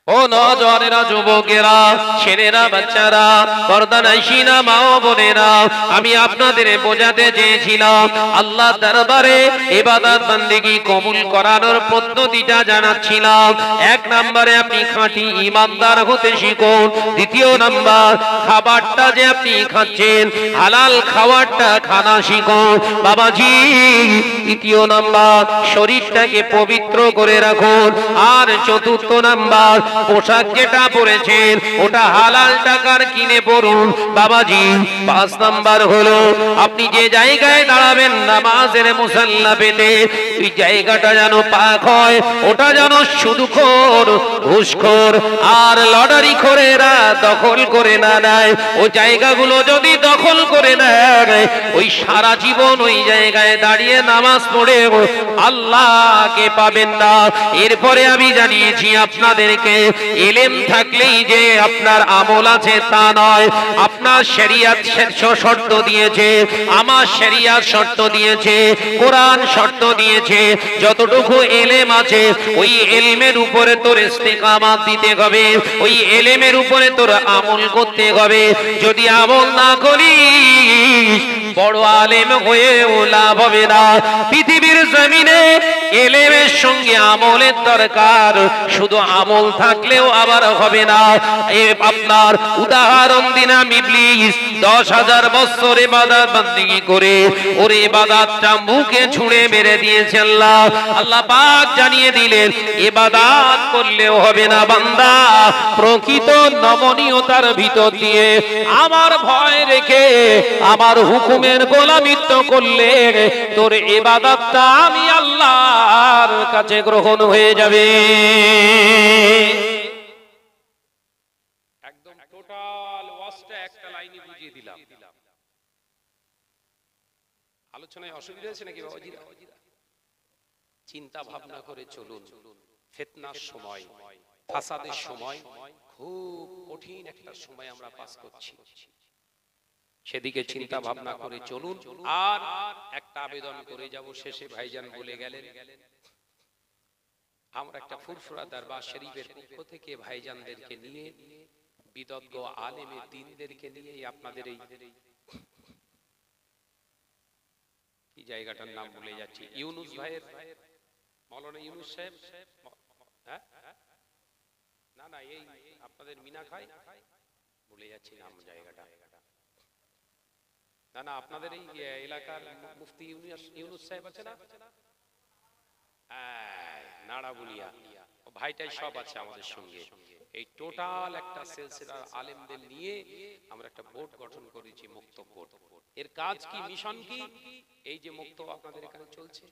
ও নওজওয়ানেরা, যুবকেরা, ছেলেরা, বাচ্চারা, পর্দানাশীনা মা ও বোনেরা, আমি আপনাদের বোঝাতে চেয়েছিলাম আল্লাহ দরবারে ইবাদত বান্দেগি কবুল করানোর পদ্ধতিটা জানাচ্ছিলাম। এক নম্বরে আপনি খাঁটি ইমানদার হতে শিখুন। দ্বিতীয় নাম্বার, খাবারটা যে আপনি খাচ্ছেন হালাল খাবারটা খানা শিখুন বাবাজি। তৃতীয় নাম্বার, শরীরটাকে পবিত্র করে রাখুন। আর চতুর্থ নাম্বার, পোশাক যেটা পরেছেন ওটা হালাল টাকার কিনে পরুন বাবাজি। পাঁচ নাম্বার হলো আপনি যে জায়গায় দাঁড়াবেন নামাজের মুসাল্লা পেতে, ওই জায়গাটা যেন পাক হয়, ওটা যেন সুদখোর, ঘুষখোর আর লটারি খোরেরা দখল করে না নেয়। ওই জায়গাগুলো যদি দখল করে নেয়, ওই সারা জীবন ওই জায়গায় দাঁড়িয়ে নামাজ পড়ে আল্লাহকে পাবেন না। এরপরে আমি জানিয়েছি আপনাদেরকে, ইলম থাকলেই যে আপনার আমল আছে তা নয়। আপনার শরীয়ত শর্ত দিয়েছে, আমার শরীয়ত শর্ত দিয়েছে, কোরআন শর্ত দিয়েছে, যতটুকু ইলম আছে ওই ইলমের উপরে তোর ইস্তেকামাত দিতে হবে, ওই ইলমের উপরে তোর আমল করতে হবে। যদি আমল না করিস বড় আলেম হয়েও লাভ হবে না। পৃথিবীর জমিনে ইলমের সঙ্গে আমলের দরকার, শুধু আমল থাকলেও আবার হবে না। আপনার উদাহরণ দিলাম, ইবলিস 10,000 বছর ইবাদত বান্দেগি করে ওর ইবাদতটা মুখে ছুঁড়ে মেরে দিয়েছে আল্লাহ। আল্লাহ পাক জানিয়ে দিলেন ইবাদত করলেও হবে না বান্দা, প্রকৃত নমনীয়তার ভিতর দিয়ে আমার ভয় রেখে আমার হুকুমের গোলামিত্ব করলে তোর ইবাদতটা আমি আল্লাহর কাছে গ্রহণ হয়ে যাবে। একদম টোটাল ওয়াজটা একটা লাইনে বুঝিয়ে দিলাম। আলোচনায় অসুবিধা আছে নাকি বাবাজিরা? চিন্তা ভাবনা করে চলুন। ফিতনার সময়, ফাসাদের সময়, খুব কঠিন একটা সময় আমরা পাস করছি, সেদিকে চিন্তা ভাবনা করে চলুন। আর একটা আবেদন করে যাব, শেষে ভাইজান বলে গেলেন আমরা একটা ফুরফুরা দরবার শরীফের পক্ষ থেকে ভাইজানদেরকে নিয়ে বিদজ্ঞ আলেমে দ্বীনদেরকে নিয়ে আপনাদের এই কি জায়গাটার নাম ভুলে যাচ্ছি, ইউনুস ভাইয়ের, মাওলানা ইউনুস সাহেব, হ্যাঁ না না এই আপনাদের মিনা খাই, ভুলে যাচ্ছি নাম জায়গাটা, না না আপনাদের এই এলাকার মুফতি ইউনুস সাহেব আছে না, নাড়াবুলিয়া ভাইটাই সব আছে আমাদের সঙ্গে। এই টোটাল একটা সিলসিলার আলেমদের নিয়ে আমরা একটা বোর্ড গঠন করেছি, মুক্ত বোর্ড। এর কাজ কি, মিশন কি? এই যে মুক্ত আপনাদের এখানে চলছে,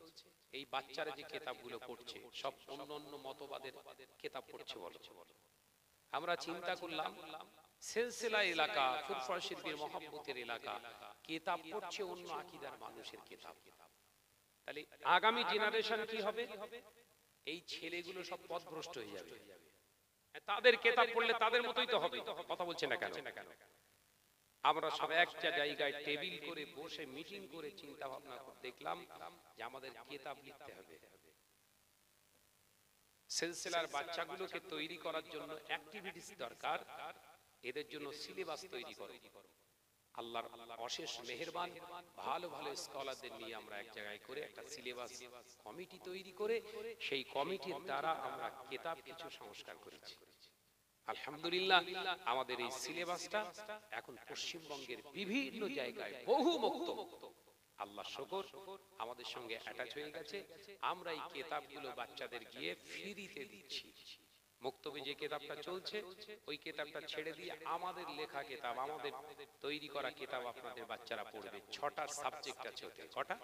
এই বাচ্চারা যে কিতাবগুলো পড়ছে সব অন্য অন্য মতবাদের কিতাব পড়ছে বলো, আমরা চিন্তা করলাম সিলসিলা এলাকা, ফুরফুরা শরীফের মহব্বতের এলাকা, কিতাব পড়ছে অন্য আকীদার মানুষের কিতাব, তাহলে আগামী জেনারেশন কি হবে? এই ছেলেগুলো সব পথভ্রষ্ট হয়ে যাবে, তাদের কিতাব পড়লে তাদের মতোই তো হবে। কথা বলছে না কেন? আমরা সব একটা জায়গায় টেবিল করে বসে মিটিং করে চিন্তা ভাবনা করে দেখলাম যে আমাদের কিতাব লিখতে হবে। সিলসিলার বাচ্চাগুলোকে তৈরি করার জন্য অ্যাক্টিভিটিস দরকার, এদের জন্য সিলেবাস তৈরি করো। আল্লাহর অশেষ মেহেরবান, ভালো ভালো স্কলারদের নিয়ে আমরা এক জায়গায় করে একটা সিলেবাস কমিটি তৈরি করে সেই কমিটির দ্বারা আমরা কিতাব কিছু সংস্কার করেছি। আলহামদুলিল্লাহ আমাদের এই সিলেবাসটা এখন পশ্চিমবঙ্গের বিভিন্ন জায়গায় বহু মুক্ত, আল্লাহ শুকর আমাদের সঙ্গে অ্যাটাচ হয়ে গেছে। আমরা এই কিতাবগুলো বাচ্চাদের গিয়ে ফ্রিতে দিচ্ছি। মুক্তবে যে কিতাবটা চলছে ওই কিতাবটা ছেড়ে দিয়ে আমাদের লেখা কিতাব, আমাদের তৈরি করা কিতাব আপনাদের বাচ্চারা পড়বে। 6টা সাবজেক্ট আছে ওতে। কটা?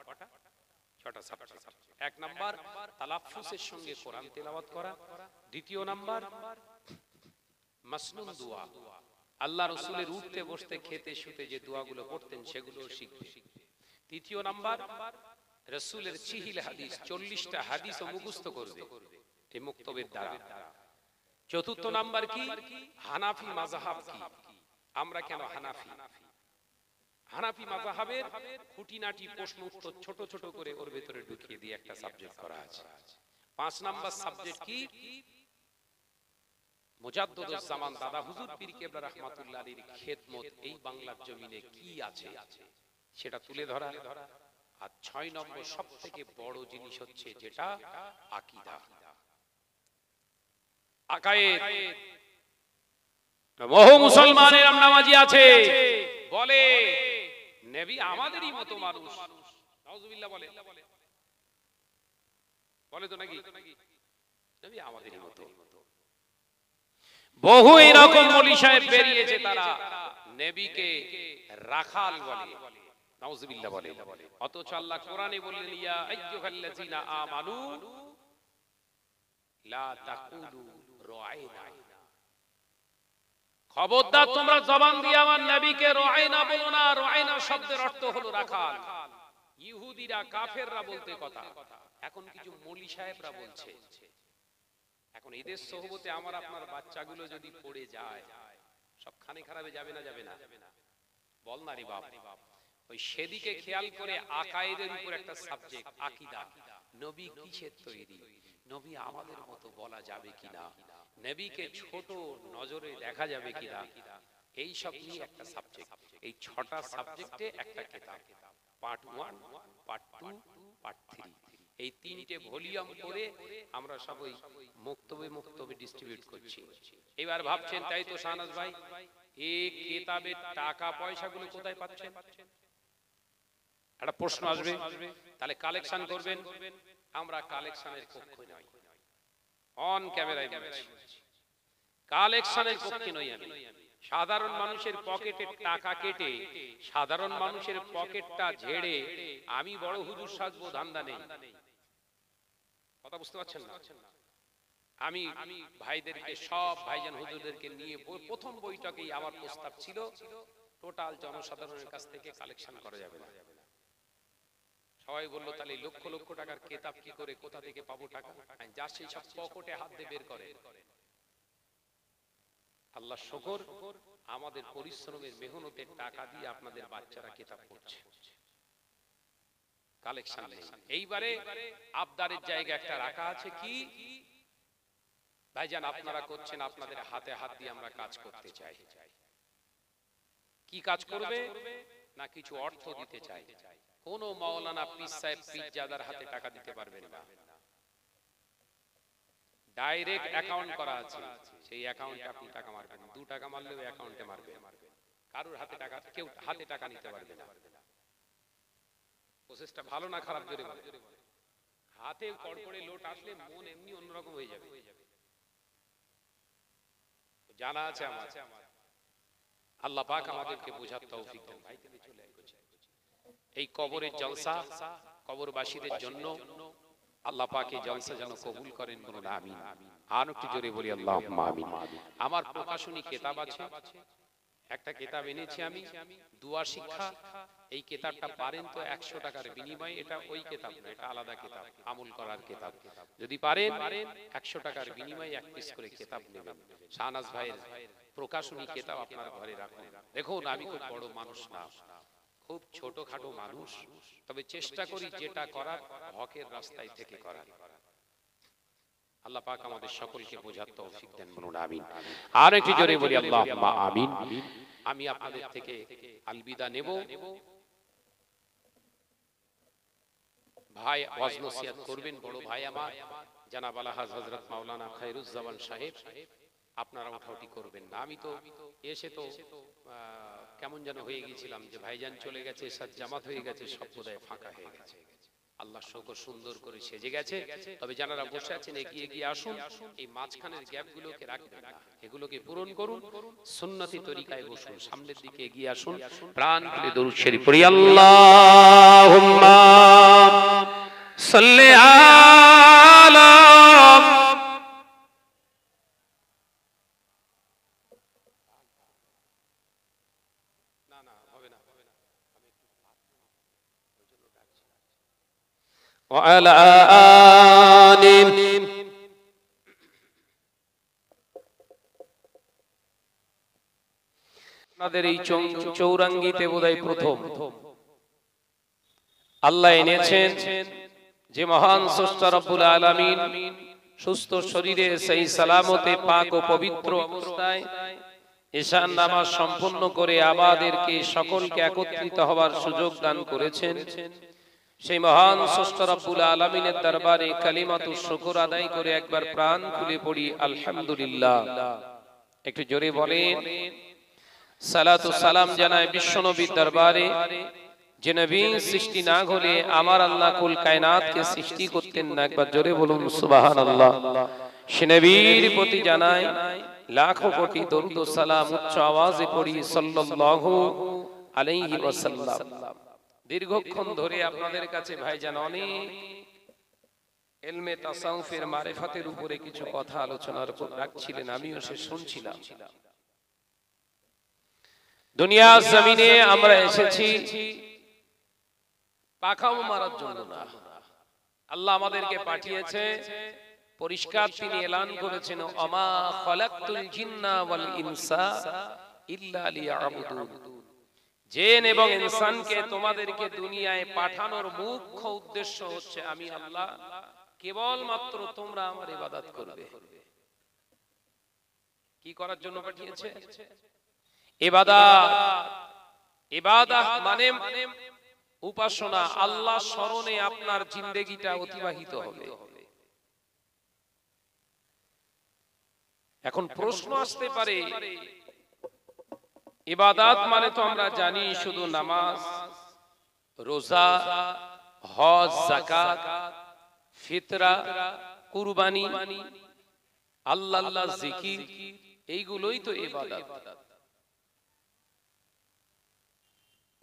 6টা সাবজেক্ট। 1 নাম্বার তালাফফুজের সঙ্গে কোরআন তেলাওয়াত করা, 2 নাম্বার মাসনুন দোয়া, আল্লাহ রাসূলের উঠতে বসতে খেতে শুতে যে দোয়াগুলো পড়তেন সেগুলো শিখবে। 3 নাম্বার রাসূলের চিহিল হাদিস, 40টা হাদিসও মুখস্থ করবে এই মুক্তবের দ্বারা। 4 নাম্বার কি, হানাফি মাযহাব কি, আমরা কেন হানাফি, হানাফি মাযহাবের খুঁটিনাটি প্রশ্ন উত্তর ছোট ছোট করে ওর ভিতরে ঢুকিয়ে দিয়ে একটা সাবজেক্ট করা আছে। 5 নাম্বার সাবজেক্ট কি, মুজাদ্দিদুজ জামান দাদা হুজুর পীর কেবলা রাহমাতুল্লাহ আলাইহির খেদমত এই বাংলার জমিনে কি আছে সেটা তুলে ধরা। আর 6 নম্বর সবথেকে বড় জিনিস হচ্ছে যেটা আকীদা, আকায়েদ। বহু মুসলমানের নামাজি আছে বলে নবী আমাদেরই মতো মানুষ, নাউজুবিল্লাহ বলে, বলে তো নাকি নবী আমাদেরই মতো। বহু এরকম মৌলী সাহেব বেরিয়েছে, তারা নবীকে রাখাল বলে, নাউজুবিল্লাহ বলে। অথচ আল্লাহ কোরআনে বললেন ইয়া আইয়ুহাল্লাযিনা আমানু লা তাকুলু রাআইনা, খবরদার তোমরা জবান দিয়ে আমার নবীকে রাআইনা বলো না। রাআইনা শব্দের অর্থ হলো রাখাল। ইহুদিরা কাফেররা বলতে কথা, এখন কিছু মৌলী সাহেবরা বলছে। এখন এদের সোহবতে আমার আপনার বাচ্চাগুলো যদি পড়ে যায় সব খানে খারাপে যাবে না? যাবে না? বল না রে বাপ। ওই সেদিকে খেয়াল করে আকায়েদের উপর একটা সাবজেক্ট আকীদা, নবী কিসের তৈরি, নবী আমাদের মতো বলা যাবে কিনা, নবীকে ছোট নজরে দেখা যাবে কিনা, এই সব নিয়ে একটা সাবজেক্ট। এই 6টা সাবজেক্টে একটা কিতাব, পার্ট 1, পার্ট 2, পার্ট 3, এই 3টে ভলিউম করে আমরা সবাই মুক্তবে ডিস্ট্রিবিউট করছি। এবার ভাবছেন তাই তো শাহনাজ ভাই, এই কিতাবের টাকা পয়সাগুলো কোথায় পাচ্ছেন? একটা প্রশ্ন আসবে। তাহলে কালেকশন করবেন। আমরা কালেকশনের পক্ষে নই, অন ক্যামেরায় বলছি, কালেকশনের পক্ষে নই আমি। সাধারণ মানুষের পকেটে টাকা কেটে, সাধারণ মানুষের পকেটটা ঝেড়ে আমি বড় হুজুর সাজবো ধান্দা নেই। কথা বুঝতে পারছেন না? আমি ভাইদেরকে, সব ভাইজান হুজুরদেরকে নিয়ে প্রথম বইটাকেই আমার প্রস্তাব ছিল টোটাল জনসাধারণের কাছ থেকে কালেকশন করা যাবে না। সবাই বললো তাহলে লক্ষ লক্ষ টাকার কিতাব কি করে, কোথা থেকে পাবো টাকা? যা সেই সব পকেটে হাত দিয়ে বের করে। আল্লাহ শুকর, আমাদের পরিশ্রমের মেহনতের টাকা দিয়ে আপনাদের বাচ্চারা কিতাব পড়ছে, কালেকশন নেই। এইবারে আবদারের জায়গা একটা রাখা আছে কি, ভাইজান আপনারা করছেন, আপনাদের হাতে হাত দিয়ে আমরা কাজ করতে চাই। কি কাজ করবে না কিছু অর্থ দিতে চাই। কোন মাওলানা পীর সাহেব পীরজাদার হাতে টাকা দিতে পারবেন না। ডাইরেক্ট অ্যাকাউন্ট করা আছে, সেই অ্যাকাউন্টে আপনি টাকা মারবেন। 2 টাকা মারলেও অ্যাকাউন্টে মারবেন। কারোর হাতে টাকা, কেউ হাতে টাকা নিতে পারবে না। প্রসেসটা ভালো না খারাপ জোরে বলে? হাতে কড়কড়ে লোট আসলে মন এমনি অন্যরকম হয়ে যাবে। জানা আছে আমার। আল্লাহ পাক আমাদেরকে বোঝার তৌফিক দেন। ভাই তুমি চলে আসো। এই কবরের জলসা কবরবাসীদের জন্য আল্লাহ পাক এই জলসা যেন কবুল করেন, বলুন আমিন। আর একটু জোরে বলি আল্লাহুম্মা আমিন। আমার প্রকাশনী কিতাব আছে, একটা কিতাব এনেছি আমি, দুয়া শিক্ষা। এই কিতাবটা পারেন তো 100 টাকার বিনিময়ে, এটা ওই কিতাব না, এটা আলাদা কিতাব, আমল করার কিতাব। যদি পারেন 100 টাকার বিনিময়ে 1 পিস করে কিতাব নেবেন। শাহনাজ ভাইয়ের প্রকাশনী কিতাব আপনার ঘরে রাখুন। দেখুন আমি খুব বড় মানুষ না, খুব ছোটখাটো মানুষ, তবে চেষ্টা করি যেটা করার হকের রাস্তায় থেকে করার। আল্লাহ পাক আমাদের সকলকে বোঝার তৌফিক দেন, বলুন আমিন। আর একটু জোরে বলি আল্লাহুম্মা আমিন। আমি আপনাদের থেকে আলবিদা নেব। ভাই ওয়াজ নসিহত করবেন বড় ভাই আমার জনাব আলহাজ হযরত মাওলানা খায়রুজ্জামান সাহেব। আপনারা উঠাউঠি করবেন না। আমি তো এসে তো কেমন যেন হয়ে গিয়েছিলাম যে ভাইজান চলে গেছে, সাত জামাত হয়ে গেছে, সব বোধহয় ফাঁকা হয়ে গেছে। আল্লাহ শুকর সুন্দর করে সেজে গেছে। তবে যারা বসে আছেন এগিয়ে গিয়ে আসুন, এই মাঝখানের গ্যাপগুলোকে রাখবেন না, এগুলোকে পূরণ করুন। সুন্নতি তরিকায় বসুন, সামনের দিকে এগিয়ে আসুন। প্রাণ খুলে দরুদ শরীফ পড়ি। আল্লাহুম্মা সাল্লি আলা وعلى آله। আপনাদের এই চৌরাঙ্গিতে বোধহয় প্রথম আল্লাহ এনেছেন যে মহান স্রষ্টা রব্বুল আলামিন সুস্থ শরীরে সেই সালামতে পাক ও পবিত্র অবস্থায় ঈশান নামাজ সম্পূর্ণ করে আমাদেরকে সকলকে একত্রিত হওয়ার সুযোগ দান করেছেন। সেই মহান স্রষ্টা রব্বুল আলামিনের দরবারে কালিমাতুশ শুকর আদায় করে একবার প্রাণ খুলে পড়ি আলহামদুলিল্লাহ। একটু জোরে বলেন সালাতু সালাম জানাই বিশ্বনবীর দরবারে, যে নবী সৃষ্টি না হলে আমার আল্লাহ কুল কায়নাতকে সৃষ্টি করতেন না। একবার জোরে বলুন সুবহানাল্লাহ। সে নবীর প্রতি জানাই লাখো কোটি দরুদ ও সালাম, উচ্চ আওয়াজে পড়ি সাল্লাল্লাহু আলাইহি ওয়াসাল্লাম। দীর্ঘক্ষণ ধরে আপনাদের কাছে ভাইজান অনেক ইলমে তাসাউফের মারিফাতের উপরে কিছু কথা আলোচনার রাখছিলেন, আমিও সে শুনছিলাম। দুনিয়ার জমিনে আমরা এসেছি পাখাও মারার জন্য না। আল্লাহ আমাদেরকে পাঠিয়েছে পরিষ্কার, তিনি এলান করেছেন ওমা খালাকতুল জিন্না ওয়াল ইনসা ইল্লা লিয়াবুদুন। জিন এবং ইনসানকে তোমাদেরকে দুনিয়ায় পাঠানোর মুখ্য উদ্দেশ্য হচ্ছে আমি আল্লাহ, কেবলমাত্র তোমরা আমার ইবাদত করবে। কি করার জন্য পাঠিয়েছে? ইবাদত। ইবাদত মানে উপাসনা, আল্লাহ স্মরণে আপনার জিন্দেগিটা অতিবাহিত হবে। এখন প্রশ্ন আসতে পারে ইবাদত মানে তো আমরা জানি শুধু নামাজ, রোজা, হজ, যাকাত, ফিতরা, কুরবানি, আল্লাহ জিকির, এইগুলোই তো ইবাদত।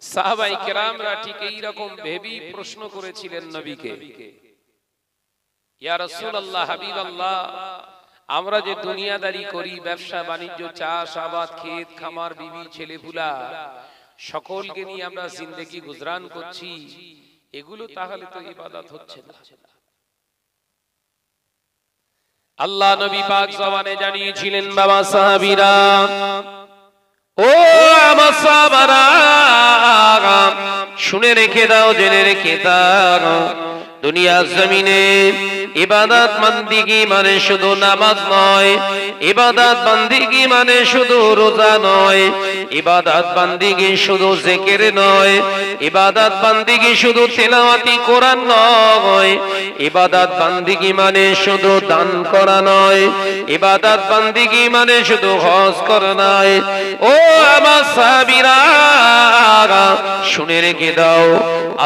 সাহাবায়ে কেরামরা ঠিক এই রকম ভেবে প্রশ্ন করেছিলেন নবীকে, ইয়া রাসূলুল্লাহ, হাবিবাল্লাহ, আমরা যে দুনিয়াদারি করি, ব্যবসা বাণিজ্য, চাষ আবাদ, ক্ষেত খামার, বিবি ছেলেপুলা, সকলকে নিয়ে আমরা জিন্দেগি গুজরান করছি, এগুলো তাহলে তো ইবাদত হচ্ছে না। আল্লাহ নবী পাক জবানে জানিয়েছিলেন, বাবা সাহাবীরা, ও আমার সাহাবারা, শুনে রেখে দাও, জেনে রেখে দাও, দুনিয়ার জমিনে ইবাদত বান্দিগি মানে শুধু নামাজ নয়, ইবাদত বান্দিগি মানে শুধু রোজা নয়, ইবাদত বান্দিগি শুধু জিকির নয়, ইবাদত বান্দিগি শুধু তেলাওয়াতি কোরআন নয়, ইবাদত বান্দিগি মানে শুধু দান করা নয়, ইবাদত বান্দিগি মানে শুধু হজ করা নয়। ও আমার সাহাবীরা, শুনে রেখে দাও,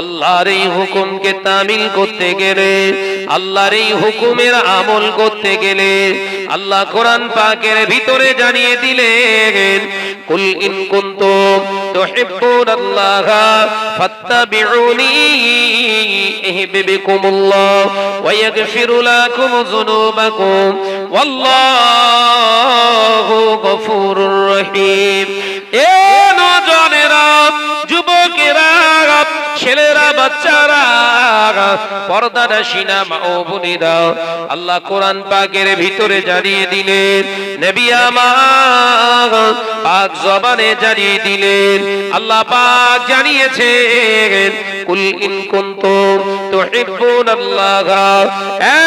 আল্লাহর এই হুকুমকে তামিল করতে গেলে, আল্লাহর এই হুকুমের আমল করতে গেলে আল্লাহ কোরআন পাকের ভিতরে জানিয়ে দিলেন, কুল ইন কুনতুম তুহিব্বুনাল্লাহ ফাত্তাবিউনি ইহবিবকুমুল্লাহ ওয়া ইয়াগফির লাকুম যুনুবাকুম ওয়াল্লাহু গফুরুর রহিম। এ নওজোয়ানেরা, যুবকেরা, ছেলেরা, বাচ্চারা, পর্দানাশীনা মা ও বোনেরা, আল্লাহ কোরআন পাকের ভিতরে জানিয়ে দিলেন, নবী আমার পাক জবানে জানিয়ে দিলেন, আল্লাহ পাক জানিয়েছেন, কুল ইন কুনতুম তুহিব্বুনাল্লাহ, এ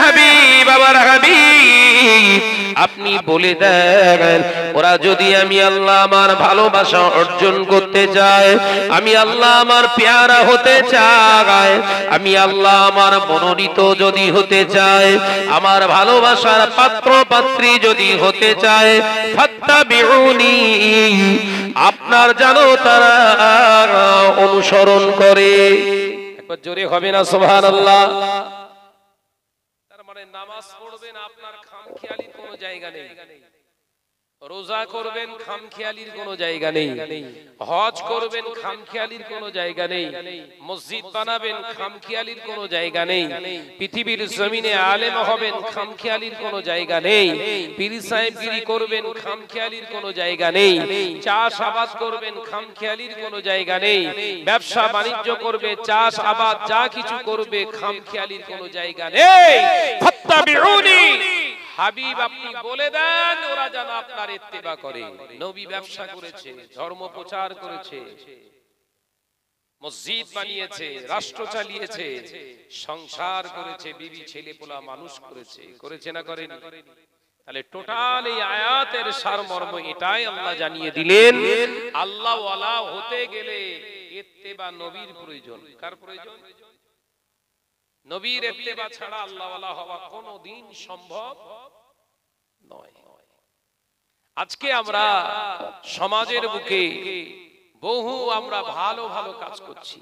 হাবিব, আমার হাবিব, আপনি বলে দেন, ওরা যদি আমি আল্লাহ আমার ভালোবাসা অর্জন করতে চায়, আমি আল্লাহ আমার পেয়ারা হতে চায়, আমি আল্লাহ আমার মনোনীত যদি হতে চায়, আমার ভালোবাসার পাত্র পাত্রী যদি হতে চায়, ফাত্তাবিউনি, আপনার জানো তারা অনুসরণ করে। একবার জোরে হবে না সুবহানাল্লাহ? তার মানে নামাজ পড়বেন, আপনার খামখেয়ালির কোনো জায়গা নেই, রোজা করবেন, খামখেয়ালির কোনো জায়গা নেই, হজ করবেন, খামখেয়ালির কোনো জায়গা নেই, মসজিদ বানাবেন, খামখেয়ালির কোনো জায়গা নেই, পৃথিবীর জমিনে আলেম হবেন, খামখেয়ালির কোনো জায়গা নেই, পীর সাহেবগিরি করবেন, খামখেয়ালির কোনো জায়গা নেই, চাষ আবাদ করবেন, খামখেয়ালির কোনো জায়গা নেই, ব্যবসা বাণিজ্য করবে, চাষ আবাদ যা কিছু করবে, খামখেয়ালির কোনো জায়গা নেই। ফাত্তাবিউনি, হাবিব আপনি বলে দেন, ওরা যেন আপনার ইত্তেবা করে। নবী ব্যবসা করেছে, ধর্ম প্রচার করেছে, মসজিদ বানিয়েছে, রাষ্ট্র চালিয়েছে, সংসার করেছে, বিবি ছেলে পোলা মানুষ করেছে, করেছে না করেনি? তাহলে টোটাল এই আয়াতের সারমর্ম এটাই আল্লাহ জানিয়ে দিলেন, আল্লাহ ওয়ালা হতে গেলে ইত্তেবা নবীর প্রয়োজন। কার প্রয়োজন? নবীর ইত্তেবা ছাড়া আল্লাহ ওয়ালা হওয়া কোনোদিন সম্ভব নয়। আজকে আমরা সমাজের বুকে বহু আমরা ভালো ভালো কাজ করছি,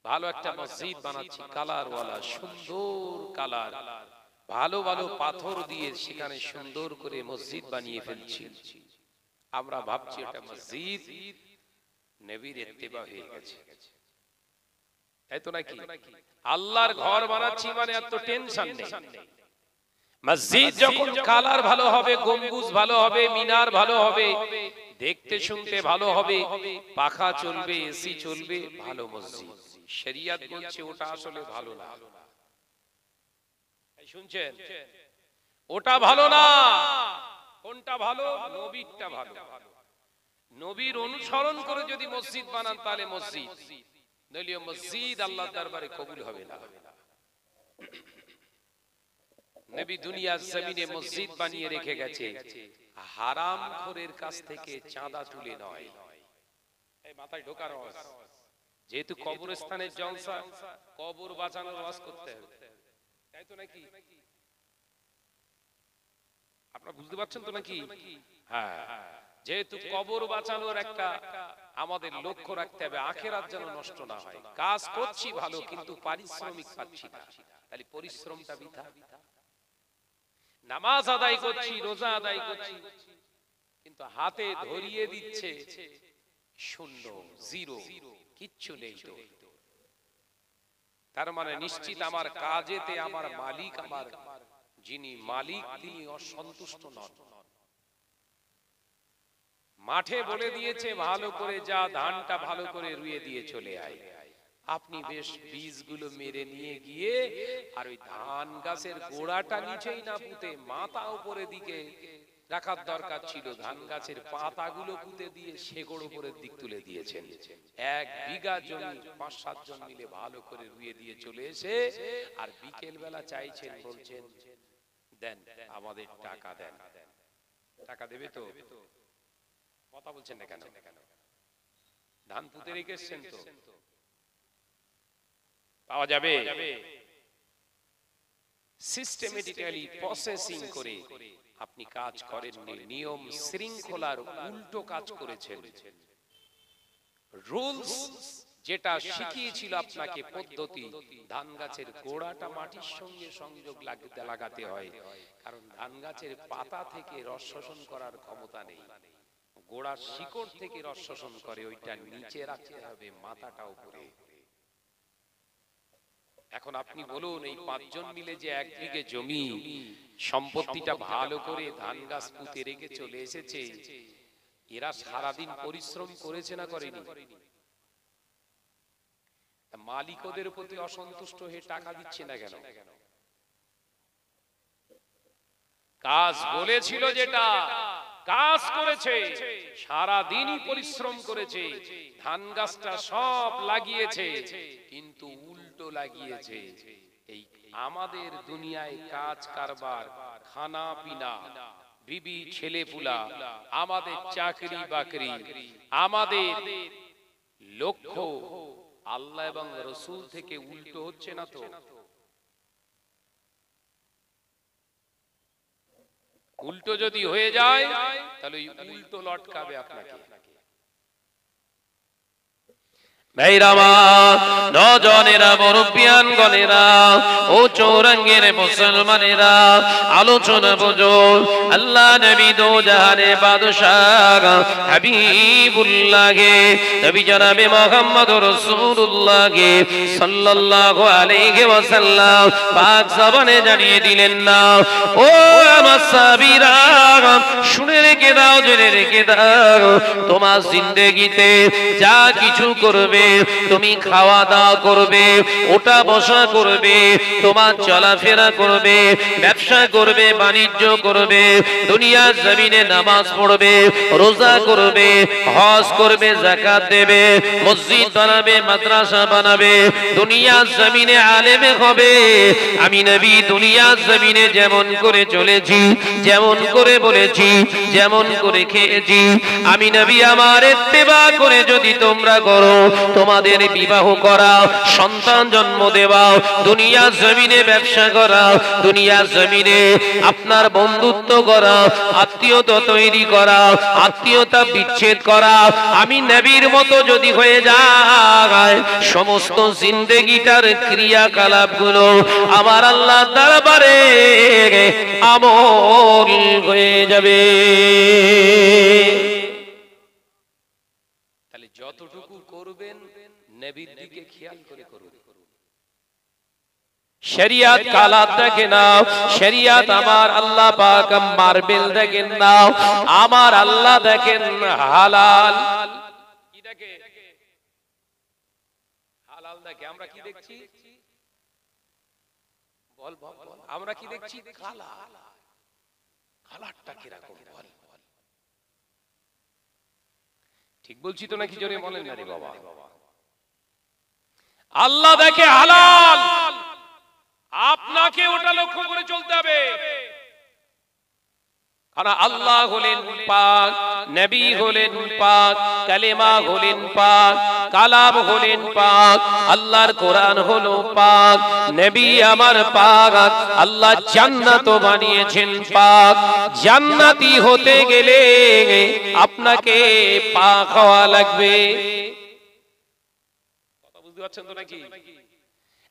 ভালো একটা মসজিদ বানাচ্ছি, কালার ওয়ালা, সুন্দর কালার, ভালো ভালো পাথর দিয়ে সেখানে সুন্দর করে মসজিদ বানিয়ে ফেলছি। আমরা ভাবছি এটা মসজিদ, নবীর ইত্তেবা হয়ে গেছে, তাই তো নাকি? আল্লাহর ঘর বানাচ্ছি মানে এত টেনশন নেই। মসজিদ যখন কালার ভালো হবে, গম্বুজ ভালো হবে, মিনার ভালো হবে, দেখতে শুনতে ভালো হবে, পাখা চলবে, এসি চলবে, ভালো মসজিদ। শরিয়ত বলছে ওটা আসলে ভালো না। শুনছেন? ওটা ভালো না। কোনটা ভালো? নবীরটা ভালো। নবীর অনুসরণ করে যদি মসজিদ বানান তাহলে মসজিদ, নইলে মসজিদ আল্লাহর দরবারে কবুল হবে না। নবী দুনিয়ার জমিনে মসজিদ বানিয়ে রেখে গেছে হারামখোরের কাছ থেকে চাঁদা তুলে নয়। এই মাথায় ঢোকার আওয়াজ, যেহেতু কবরস্থানের জলসা, কবর বাঁচানোর ওয়াজ করতে হবে, তাই তো নাকি? আপনারা বুঝতে পারছেন তো নাকি? হ্যাঁ, যেহেতু কবর বাঁচানোর একটা আমাদের লক্ষ্য রাখতে হবে, আখিরাত যেন নষ্ট না হয়। কাজ করছি ভালো, কিন্তু পারিশ্রমিক পাচ্ছি না, তাহলে পরিশ্রমটা বৃথা। নামাজ আদায় করছি, রোজা আদায় করছি, কিন্তু হাতে ধরিয়ে দিচ্ছে শূন্য, জিরো, কিচ্ছু নেই। তো তার মানে নিশ্চিত আমার কাজেতে আমার মালিক, আমার যিনি মালিক তিনি অসন্তুষ্ট নন। মাঠে বলে দিয়েছে ভালো করে যা, ধানটা ভালো করে রুয়ে দিয়ে চলে আয়। আপনি বেশ বীজগুলো মেরে নিয়ে গিয়ে আর ওই ধান গাছের গোড়াটা নিচেই না পুঁতে মাথা উপরে দিকে রাখার দরকার ছিল। ধান গাছের পাতাগুলো পুঁতে দিয়ে শেকড় উপরের দিক তুলে দিয়েছেন। 1 বিঘা জমি 5-7 জন মিলে ভালো করে রুইয়ে দিয়ে চলে এসে আর বিকেল বেলা চাইছেন, বলছেন দেন আমাদের টাকা দেন। টাকা দেবে তো? কথা বলছেন না কেন? ধান পুঁতে রেখেছেন তো, পাওয়া যাবে? সিস্টেমেটিক্যালি প্রসেসিং করে আপনি কাজ করেননি, নিয়ম শৃঙ্খলার উল্টো কাজ করেছেন। রুলস যেটা শিখিয়েছিল আপনাকে পদ্ধতি, ধান গাছের গোড়াটা মাটির সঙ্গে সংযোগ লাগাতে হয়, কারণ ধান গাছের পাতা থেকে রস শোষণ করার ক্ষমতা নেই, গোড়ার শিকড় থেকে রস শোষণ করে, ওইটা নিচে রাখতে হবে, মাথাটা উপরে। এখন আপনি বলুন, এই 5 জন মিলে যে 1 বিঘে জমি সম্পত্তিটা ভালো করে ধান গাছ পুঁতে রেখে চলে এসেছে, এরা সারাদিন পরিশ্রম করেছে না করেনি? মালিক ওদের প্রতি অসন্তুষ্ট হয়ে টাকা দিচ্ছে না কেন? কাজ বলেছিল, যেটা কাজ করেছে, সারা দিনই পরিশ্রম করেছে, ধান গাছটা সব লাগিয়েছে, কিন্তু উল্টো লাগিয়েছে। এই আমাদের দুনিয়ায় কাজ কারবার, খানা পিনা, বিবি ছেলেপুলা, আমাদের চাকরি বাকরি, আমাদের লক্ষ্য আল্লাহ এবং রসুল থেকে উল্টো হচ্ছে না তো? উল্টো যদি হয়ে যায় তাহলে উল্টো লটকাবে আপনাকে। নজনেরা, মুরব্বিয়ান গণেরা ও চৌরঙ্গের মুসলমানেরা, আলোচনা বুঝো। আল্লাহ নবী দো জাহানে বাদশাহ হাবিবুল্লাহ নবী জনাবে মুহাম্মদুর রাসূলুল্লাহ সাল্লাল্লাহু আলাইহি ওয়াসাল্লাম পাক জবানে জানিয়ে দিলেন না, ও আমার সাহাবীরা শুনে রেখে দাও, জেনে রেখে দাও, তোমার জিন্দেগিতে যা কিছু করবে, তুমি খাওয়া দাওয়া করবে, ওঠা বসা করবে, তোমার চলাফেরা করবে, ব্যবসা করবে, বাণিজ্য করবে, দুনিয়ার জমিনে নামাজ পড়বে, রোজা করবে, হজ করবে, যাকাত দেবে, মসজিদ বানাবে, মাদ্রাসা বানাবে, দুনিয়ার জমিনে আলেম হবে। আমি নবী দুনিয়ার জমিনে যেমন করে চলেছি, যেমন করে বলেছি, যেমন করে খেয়েছি, আমি নবী আমার ইত্তেবা করে যদি তোমরা করো, তোমাদের বিবাহ করা, সন্তান জন্ম দেওয়া, দুনিয়ার জমিনে ব্যবসা করা, দুনিয়ার জমিনে আপনার বন্ধুত্ব করা, আত্মীয়তা তৈরি করা, আত্মীয়তা বিচ্ছেদ করা, আমি নবীর মতো যদি হয়ে যায়, সমস্ত জিন্দেগিটার ক্রিয়াকলাপগুলো আমার আল্লাহ দরবারে আমল হয়ে যাবে। তাহলে যতটুকু করবেন নবীর দিকে খেয়াল করে করুন। শরিয়ত কালাত দেখে নাও, শরিয়ত আমার আল্লাহ পাক মার্বেল দেখেন না, আমার আল্লাহ দেখেন হালাল। কি দেখে? হালাল দেখে। আমরা কি দেখছি? বল বল, আমরা কি দেখছি? হালাল। হালালটা কি রকম বল? ঠিক বলছি তো নাকি জোরে বলেন না রে বাবা? আল্লাহ দেখে হালাল, আপনাকে ওটা লক্ষ্য করে চলতে হবে। কারণ আল্লাহ হলেন পাক, নবী হলেন পাক, কালেমা হলেন পাক, কালাম হলেন পাক, আল্লাহর কোরআন হলো পাক, নবী আমার পাক, আল্লাহ জান্নাত বানিয়েছেন পাক। জান্নাতি হতে গেলে আপনাকে পাক হওয়া লাগবে। কথা বুঝতে পারছেন তো নাকি?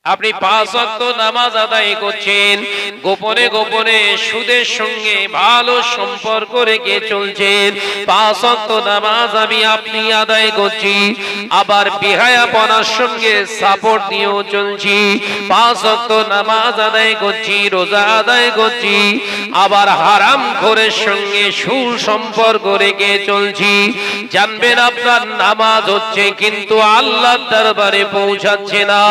আপনি 5 ওয়াক্ত নামাজ আদায় করছেন, গোপনে গোপনে সুদের সঙ্গে ভালো সম্পর্ক রেখে চলছেন। 5 ওয়াক্ত নামাজ আমি আপনি আদায় করছি, আবার বেহায়াপনার সঙ্গে সাপোর্ট দিয়েও চলছি। 5 ওয়াক্ত নামাজ আদায় করছি, রোজা আদায় করছি, আবার হারাম খোরের সঙ্গে সুসম্পর্ক রেখে চলছি। জানবেন আপনার নামাজ হচ্ছে, কিন্তু আল্লাহর দরবারে পৌঁছাচ্ছে না।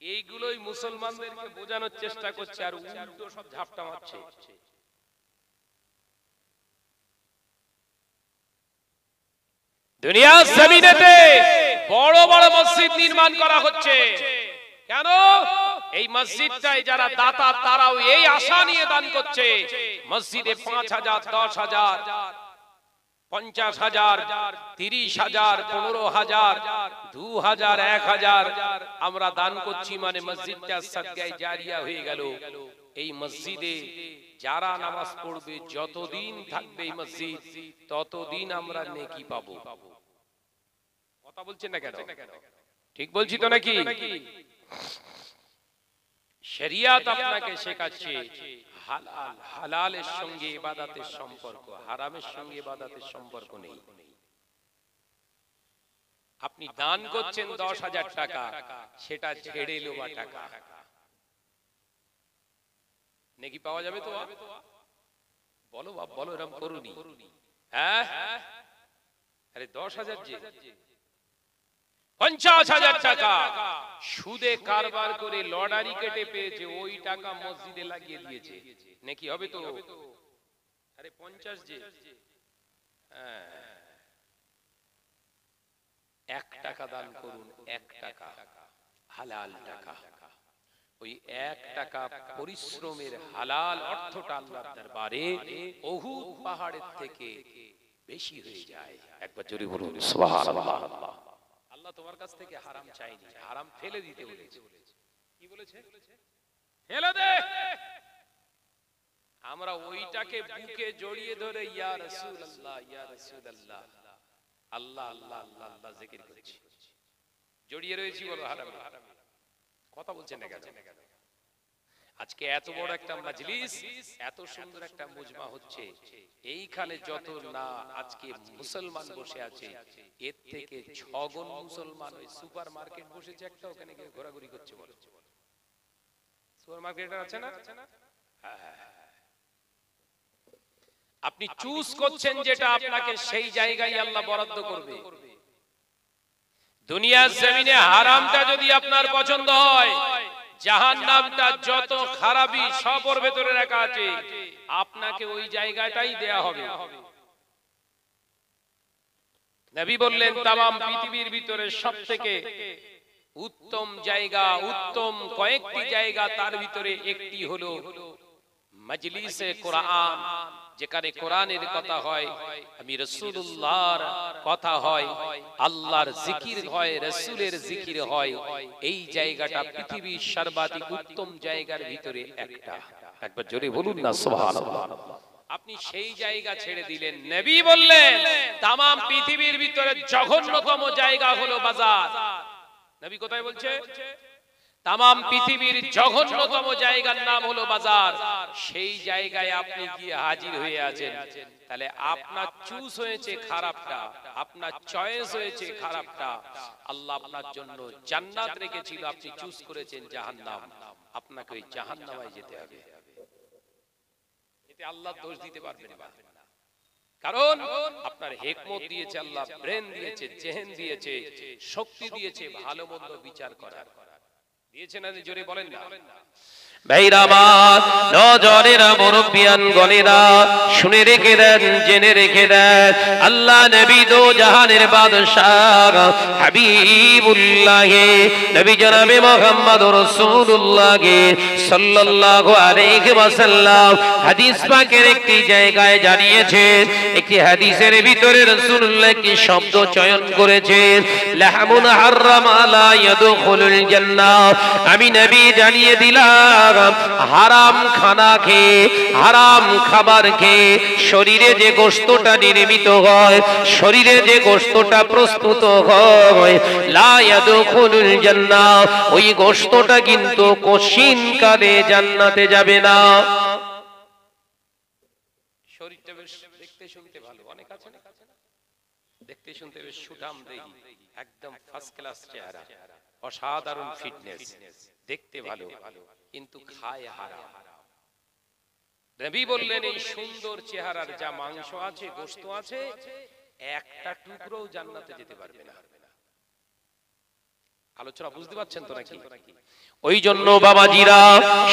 এইগুলোই মুসলমানদেরকে বোঝানোর চেষ্টা করছে আর উল্টো সব ঝাপটা মারছে। দুনিয়ার জমিনেতে বড় বড় মসজিদ নির্মাণ করা হচ্ছে কেন? এই মসজিদটাই যারা দাতা তারাও এই আশা নিয়ে দান করছে মসজিদে 5,000, 10,000, 50,000, 30,000, 15,000, 2,000, 1,000 আমরা দান করছি, মানে মসজিদটা সাদকায়ে জারিয়া হয়ে গেল। এই মসজিদে যারা নামাজ পড়বে, যতদিন থাকবে এই মসজিদ ততদিন আমরা নেকি পাবো। কথা বলছেন না কেন? ঠিক বলছি তো নাকি? শরিয়ত আপনাকে শেখাচ্ছে হালাল, হালালের সঙ্গে ইবাদতের সম্পর্ক, হারামের সঙ্গে ইবাদতের সম্পর্ক নেই। আপনি দান করছেন 10,000 টাকা, সেটা ছেড়ে লোবা টাকা, নেকি পাওয়া যাবে তো? বলো বাপ, বলো, এরকম করুনি। হ্যাঁ, আরে 10,000 যে 50,000 টাকা সুদে কারবার করে লটারি কেটে পেয়েছে, ওই টাকা মসজিদে লাগিয়ে দিয়েছে, নাকি হবে তো? আরে 50 যে 1 টাকা দান করুন, 1 টাকা হালাল টাকা, ওই 1 টাকা পরিশ্রমের হালাল অর্থটা আল্লাহর দরবারে উহুদ পাহাড়ের থেকে বেশি হয়ে যায়। একবার জোরে বলুন সুবহানাল্লাহ। আল্লাহ তোমার কাছ থেকে হারাম চাইনি, হারাম ফেলে দিতে বলেছে। কি বলেছে? ফেলে দে। আমরা ওইটাকে বুকে জড়িয়ে ধরে ইয়া রাসূলুল্লাহ, ইয়া রাসূলুল্লাহ, আল্লাহ আল্লাহ আল্লাহ আল্লাহ জিকির করছি, জড়িয়ে রয়েছি বলো হারামে। কথা বলছেন না কেন? আজকে এত বড় একটা মজলিস, এত সুন্দর একটা মুজমা হচ্ছে, এইখানে যত না আজকে মুসলমান বসে আছে, এর থেকে 6 গুণ মুসলমান ওই সুপার মার্কেট বসেছে একটা, ওখানে গিয়ে ঘোরাঘুরি করছে। বলো, সুপার মার্কেট আছে না? আপনি চুজ করছেন যেটা, আপনাকে সেই জায়গায় আল্লাহ বরাদ্দ করবে। দুনিয়ার জমিনে হারামটা যদি আপনার পছন্দ হয়, জাহান্নামটা যত খারাপই সব ওর ভেতরে রাখা আছে, আপনাকে ওই জায়গাটাই দেয়া হবে। নবী বললেন তামাম পৃথিবীর ভিতরে সবথেকে উত্তম জায়গা, উত্তম কয়েকটি জায়গা, তার ভিতরে একটি হলো মজলিসে কোরআন, যেখানে কোরআনের কথা হয়, আমি রাসূলুল্লাহর কথা হয়, আল্লাহর জিকির হয়, রাসূলের জিকির হয়। এই জায়গাটা পৃথিবীর সর্বাধিক উত্তম জায়গার ভিতরে একটা। একবার জোরে বলুন না সুবহানাল্লাহ। আপনি সেই জায়গা ছেড়ে দিলেন। নবী বললেন তামাম পৃথিবীর ভিতরে জঘন্যতম জায়গা হলো বাজার। নবী কোথায় বলছে? তামাম পৃথিবীর জঘন্যতম জায়গার নাম হলো বাজার। সেই জায়গায় আপনি গিয়ে হাজির হয়ে আছেন, তাহলে আপনার চুজ হয়েছে খারাপটা, আপনার চয়েস হয়েছে খারাপটা। আল্লাহ আপনার জন্য জান্নাত রেখেছিল, আপনি চুজ করেছেন জাহান্নাম, আপনাকে ওই জাহান্নামে যেতে হবে। এতে আল্লাহ দোষ দিতে পারবেন না, কারণ আপনার হিকমত দিয়েছে আল্লাহ, ব্রেন দিয়েছে, জেহেন দিয়েছে, শক্তি দিয়েছে ভালো মন্দ বিচার করার, দিয়েছে না? জোরে বলেন না। ভাইরা আমার, নজরেরা, মুরব্বিয়ান গণেরা, শুনে রেখে দেন, জেনে রেখে দেন, আল্লাহ নবী দো জাহানের বাদশাহ হাবিবুল্লাহ নবী জনাবে মুহাম্মদ রাসূলুল্লাহ সাল্লাল্লাহু আলাইহি ওয়াসাল্লাম হাদিস পাকের একটি জায়গায় জানিয়েছেন, একটি হাদিসের ভিতরে রাসূলুল্লাহ কি শব্দ চয়ন করেছেন, লাহমুন হারাম আলা ইয়াদখুলুল জান্নাহ। আমি নবী জানিয়ে দিলাম, হারাম খানা খেয়ে, হারাম খাবার খেয়ে শরীরে যে গোশতটা নির্মিত হয়, শরীরে যে গোশতটা প্রস্তুত হয়, লা ইয়াদখুলুল জান্নাহ, ওই গোশতটা কিন্তু কোশিন কালে জান্নাতে যাবে না। শরীরটা বেশ দেখতে শুনতে ভালো, অনেক আছে না, দেখতে শুনতে বেশ সুঠাম দেহি, একদম ফার্স্ট ক্লাস চেহারা, অসাধারণ ফিটনেস, দেখতে ভালো, কিন্তু খায় হারাম। নবী বললেন এই সুন্দর চেহারার যা মাংস আছে, গোশত আছে, একটা টুকরোও জান্নাতে যেতে পারবে না। আলোচনা বুঝতে পারছেন তো নাকি? ওই জন্য বাবাজিরা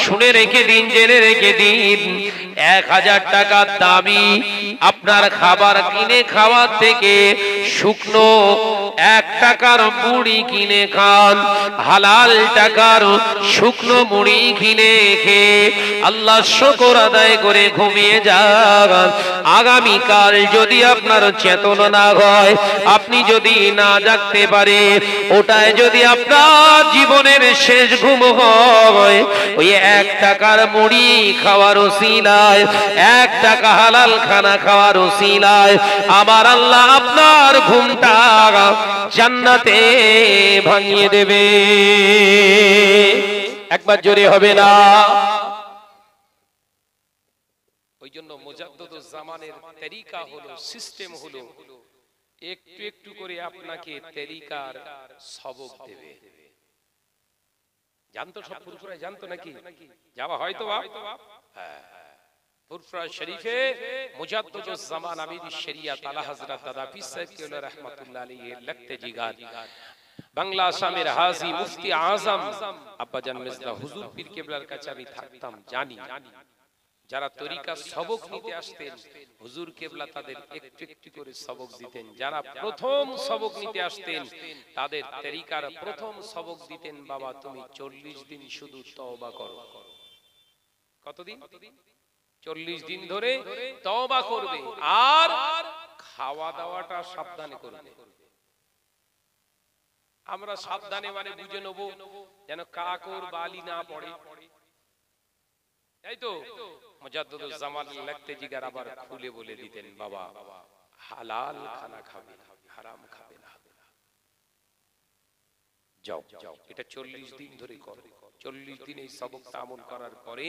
শুনে রেখে দিন, জেনে রেখে দিন, 1000 টাকার দামি আপনার খাবার কিনে খাওয়ার থেকে শুকনো 1 টাকার মুড়ি কিনে খান, হালাল টাকার শুকনো মুড়ি কিনে খেয়ে আল্লাহ শুকর আদায় করে ঘুমিয়ে যান। আগামীকাল যদি আপনার চেতনা না হয়, আপনি যদি না জাগতে পারে, ওটায় যদি আপনার জীবনের শেষ ঘুম হয়, ওই 1 টাকার মুড়ি খাওয়ার ওসিলায়, 1 টাকা হালাল খানা খাওয়ার ওসিলায় আমার আল্লাহ আপনার ঘুমটা জান্নাতে ভাঙিয়ে দেবে। একবার জোরে হবে না? ওই জন্য মুজাদ্দিদুজ জামানের তরিকা হলো, সিস্টেম হলো, একটু একটু করে আপনাকে তরিকার সবক দেবে। জানতো সব ফুরফুরায় জানতো নাকি? যাওয়া হয়তো বাপ? হ্যাঁ, ফুরফুরা শরীফে মুজাদ্দিদুজ জামান আমির শরিয়াত আলা হযরত দাদা পীর সাহেব কেবলা রাহমাতুল্লাহ আলাইহি লিখতে জিগার বাংলা আসামের হাজী মুফতি আজম আব্বাজান মির্জা হুজুর পীর কেবলার কাছে আমি থাকতাম, জানি যারা তরিকা সবক নিতে আসতেন হুজুর কেবলা তাদের একটু একটু করে সবক দিতেন। যারা প্রথম সবক নিতে আসতেন তাদের তরিকার প্রথম সবক দিতেন, বাবা তুমি 40 দিন শুধু তওবা করো। কতদিন? 40 দিন ধরে তওবা করবে, আর খাওয়া দাওয়াটা সাবধানে করবে। আমরা সাবধানে মানে বুঝে নেব যেন কাকর বালি না পড়ে, তাই তো? মুজাদ্দিদুজ জামান লিখতে জিগার আবার খুলে বলে দিতেন, বাবা হালাল খানা খাবে, হারাম খাবে না। যাও, এটা 40 দিন ধরে করো। 40 দিন এই সবকটা আমল করার পরে,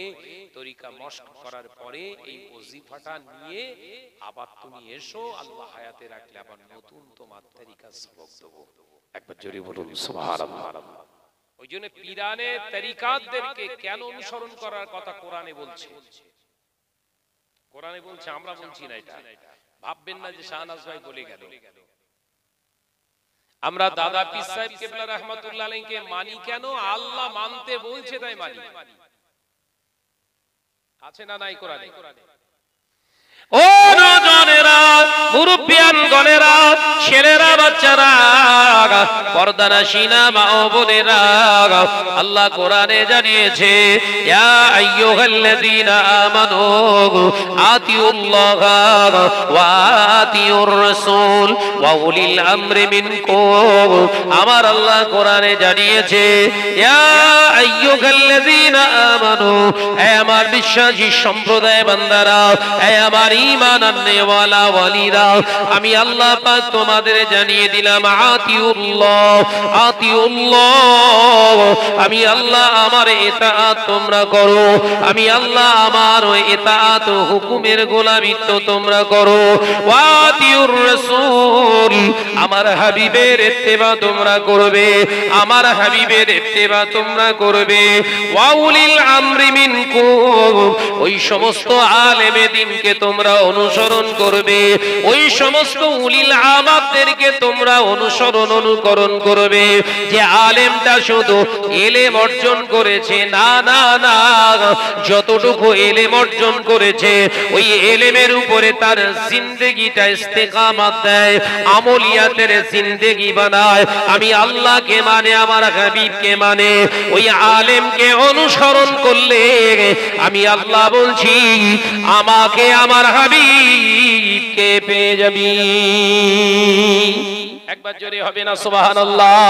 তরিকা মশক করার পরে, এই ওজিফাটা নিয়ে আবার তুমি এসো, আল্লাহ হায়াতে রাখলে আবার নতুন তোমার তরিকা সবক দেবো। একবার জোরে বলুন সুবহানাল্লাহ। ওই জন্য পীরানে তরিকাতদেরকে কেন অনুসরণ করার কথা কোরআনে বলছে। কোরআনে বলছে, আমরা বলছি না। এটা ভাববেন না যে শাহনাজ ভাই বলে গেল। আমরা দাদা পীর সাহেব কেবলা রাহমাতুল্লাহ আলাইহিকে মানি কেন? আল্লাহ মানতে বলছে তাই মানি। আছে না নাই কোরআনে? ও নজনেরা, মুরব্বিয়ান গণেরা, ছেলেরা, বাচ্চারা, পর্দানাশীনা মা ও বোনেরা, আল্লাহ কোরআনে জানিয়েছে, ইয়া আইয়ুহাল্লাযীনা আমানু আতিউল্লাহা ওয়া আতিউর রাসূল ওয়া উলিল আমরি মিনকুম। আমার আল্লাহ কোরআনে জানিয়েছে, ইয়া আইয়ুহাল্লাযীনা আমানু, হে আমার বিশ্বাসী সম্প্রদায় বান্দারা, হে আমার ঈমান আননেওয়ালা ওয়ালিরা, আমি আল্লাহ পাক তোমাদের জানিয়ে দিলাম, আতিউল্লাহ, আতিউল্লাহ, আমি আল্লাহ আমার ইতাআত তোমরা করো, আমি আল্লাহ আমার ইতাআত হুকুমের গোলামিত্ব তোমরা করো। ওয়া আতিউর রাসূল, আমার হাবিবের ইত্তেবা তোমরা করবে, আমার হাবিবের ইত্তেবা তোমরা করবে। ওয়া উলিল আমরি মিনকুম, ওই সমস্ত আলেমে দ্বীনকে তোমরা অনুসরণ করবে, ওই সমস্ত উলিল আমাদেরকে তোমরা অনুকরণ করবে। যে আলেমটা শুধু ইলম অর্জন করেছে, না না না, যতটুকু ইলম অর্জন করেছে ওই ইলমের উপরে তার জিন্দেগিটা ইস্তেকামত দেয়, আমলিয়াতের জিন্দেগি বানায়, আমি আল্লাহকে মানে, আমার হাবিবকে মানে, ওই আলেমকে অনুসরণ করলে আমি আল্লাহ বলছি আমাকে আমার হাবিবকে পেয়ে যাবি। একবার জোরে হবে না সুবহানাল্লাহ?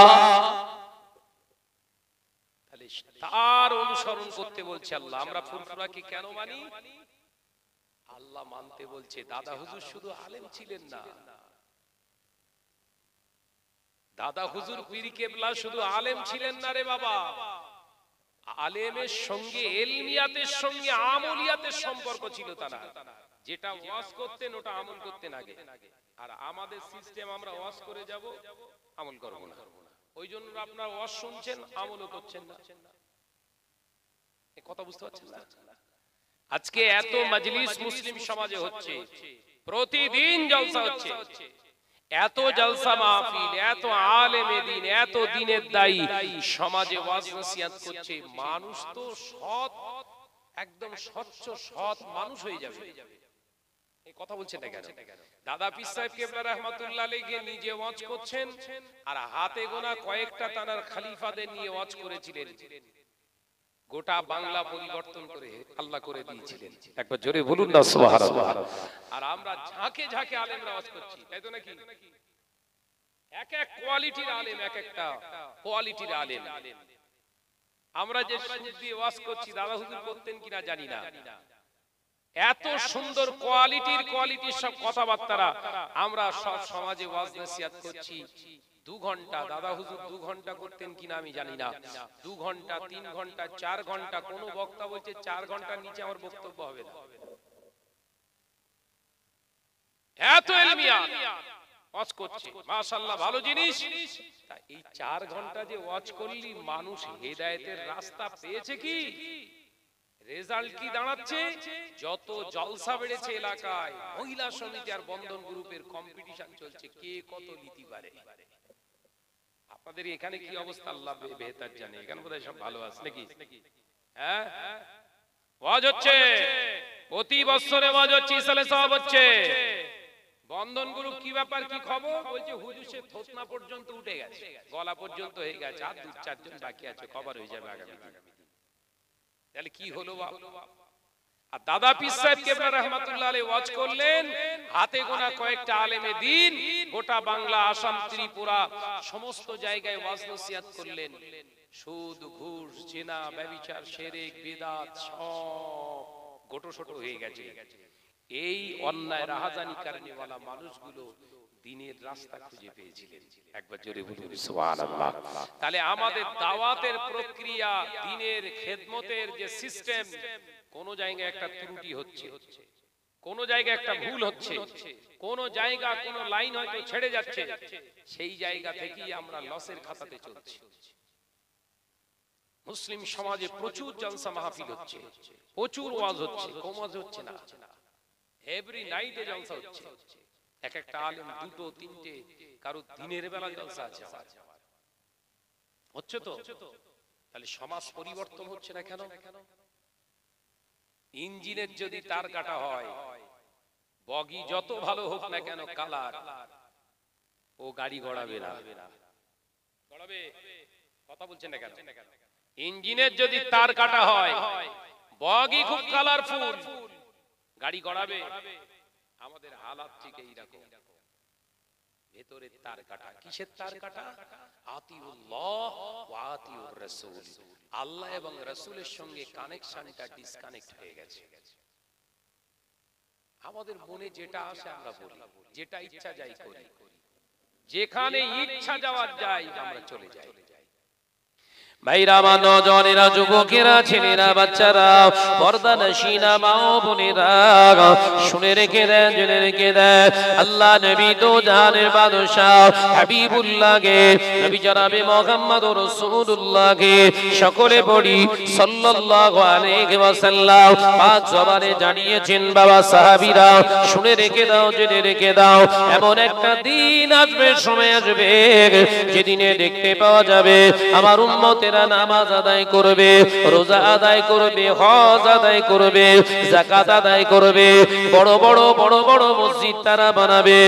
তাহলে তার অনুসরণ করতে বলছে আল্লাহ। আমরা ফুরফুরাকে কেন মানি? আল্লাহ মানতে বলছে। দাদা হুজুর শুধু আলেম ছিলেন না, দাদা হুজুর পীর কেবলা শুধু আলেম ছিলেন না রে বাবা। আলেমের সঙ্গে এলমিয়াতের সঙ্গে আমলিয়াতের সম্পর্ক ছিল তারা। যেটা ওয়াজ করতেন ওটা আমল করতেন আগে। আর আমাদের সিস্টেম, আমরা ওয়াজ করে যাব, আমল করব না। ওই জন্য আপনারা ওয়াজ শুনছেন, আমলও করছেন না। এই কথা বুঝতে পারছেন না? আজকে এত মাজলিস মুসলিম সমাজে হচ্ছে, প্রতিদিন জলসা হচ্ছে, এত জলসা মাহফিল, এত আলেমে দ্বীন, এত দ্বীনের দায়ী সমাজে ওয়াজ নসিহত করছে, মানুষ তো সৎ, একদম স্বচ্ছ সৎ মানুষ হয়ে যাবে। এই কথা বলছেন না কেন? দাদা পীর সাহেব কেবলা রাহমাতুল্লাহ আলাইহি নিজে ওয়াজ করছেন, আর হাতে গোনা কয়েকটা তানার খলিফাদের নিয়ে ওয়াজ করেছিলেন, গোটা বাংলা পরিবর্তন করে আল্লাহ করে দিয়েছিলেন। একবার জোরে বলুন না সুবহানাল্লাহ। আর আমরা ঝাঁকে ঝাঁকে আলেমরা ওয়াজ করছি, তাই তো নাকি? এক এক কোয়ালিটির আলেম, এক একটা কোয়ালিটির আলেম। আমরা যে সুর দিয়ে ওয়াজ করছি, দাদা হুজুর করতেন কিনা জানি না, এত সুন্দর কোয়ালিটির সব কথাবার্তারা আমরা সব সমাজে ওয়াজ নসিহত করছি। 2 ঘন্টা দাদা হুজুর 2 ঘন্টা করতেন কিনা আমি জানি না, 2 ঘন্টা 3 ঘন্টা 4 ঘন্টা, কোন বক্তা বলছে 4 ঘন্টার নিচে আমার বক্তব্য হবে না। এত ইলমিয়া ওয়াজ করছে, মাশাআল্লাহ ভালো জিনিস। তা এই 4 ঘন্টা যে ওয়াজ করলি, মানুষ হেদায়েতের রাস্তা পেয়েছে কি? রেজাল্ট কি দাঁড়াচ্ছে? যত জলসা বেড়েছে এলাকায়, মহিলা সমিতি আর বন্ধন গ্রুপের কম্পিটিশন চলছে, কে কত নিতে পারে। আপনাদের এখানে কি অবস্থা আল্লাহ বেহতার জানে, এখানে বোধহয় সব ভালো আছে নাকি? হ্যাঁ, ওয়াজ হচ্ছে প্রতি বছরে, ওয়াজ হচ্ছে, ইসালে সওয়াব হচ্ছে। বন্ধন গ্রুপ কি ব্যাপার, কি খবর? বলছে হুজুর সে থতনা পর্যন্ত উঠে গেছে, গলা পর্যন্ত হয়ে গেছে, আর 2-4 জন বাকি আছে, খবর হয়ে যাবে আগামী দিন। তাহলে কি হলো বাপ? আর দাদা পীর সাহেব কেবলা রাহমাতুল্লাহ আলাইহি ওয়াজ করলেন, হাতে গোনা কয়েকটা আলেমে দ্বীন গোটা বাংলা, আসাম, ত্রিপুরা সমস্ত জায়গায় ওয়াজ নসিহত করলেন। সুদ, ঘুষ, জিনা, ব্যভিচার, শিরক, বিদআত সব গোটোসোট হয়ে গেছে। এই অন্যায় রাহাজানি কারণেওয়ালা মানুষগুলো দ্বীনের রাস্তা খুঁজে পেয়েছিলেন। একবার জোরে বলুন সুবহানাল্লাহ। তাহলে আমাদের দাওয়াতের প্রক্রিয়া, দ্বীনের খেদমতের যে সিস্টেম, কোন জায়গায় একটা ত্রুটি হচ্ছে, কোন জায়গায় একটা ভুল হচ্ছে, কোন জায়গা কোন লাইন হয়তো ছেড়ে যাচ্ছে, সেই জায়গা থেকেই আমরা লসের খাতাতে চলছি। মুসলিম সমাজে প্রচুর জলসা মাহফিল হচ্ছে, প্রচুর ওয়াজ হচ্ছে, কম ওয়াজ হচ্ছে না। এভরি নাইটে জলসা হচ্ছে, এক একটা আলেম 2-3টে, কারো দিনের বেলা জলসা আছে, হচ্ছে তো। তাহলে সমাজ পরিবর্তন হচ্ছে না কেন? ইঞ্জিনের যদি তার কাটা হয়, বগি যত ভালো হোক না কেন কালার, ও গাড়ি গড়াবে না। গড়াবে? কথা বলছেন না কেন? ইঞ্জিনের যদি তার কাটা হয়, বগি খুব কালারফুল, গাড়ি গড়াবে? আমাদের হালাত ঠিক এইরকম, ভেতরে তার কাটা। কিসের তার কাটা? আতিউল্লাহ ওয়া আতিউর রাসূল, আল্লাহ এবং রাসূলের সঙ্গে কানেকশনটা ডিসকানেক্ট হয়ে গেছে। আমাদের মনে যেটা আসে আমরা বলি, যেটা ইচ্ছা যাই করি, যেখানে ইচ্ছা যাওয়ার যাই আমরা চলে যাই। ভাইরা, মা, নজনেরা, যুবকেরা, ছেলেরা, বাচ্চারা, পর্দানশীনা মা ও বোনেরা, শুনে রেখে দেন, জেনে রেখে দেন, আল্লাহ নবী তো জাহানের বাদশাহ হাবিবুল্লাহকে, নবী জনাবে মুহাম্মদুর রাসূলুল্লাহকে সকলে পড়ি সাল্লাল্লাহু আলাইহি ওয়াসাল্লাম পাক জবানে জানিয়েছেন। বাবা সাহাবীরা শুনে রেখে দাও, জেনে রেখে দাও, এমন একটা দিন আসবে, সময় আসবে, যেদিনে দেখতে পাওয়া যাবে আমার উম্মতের নামাজ আদায় করবে, রোজা আদায় করবে, হজ আদায় করবে, যাকাত আদায় করবে, বড় বড় মসজিদ তারা বানাবে।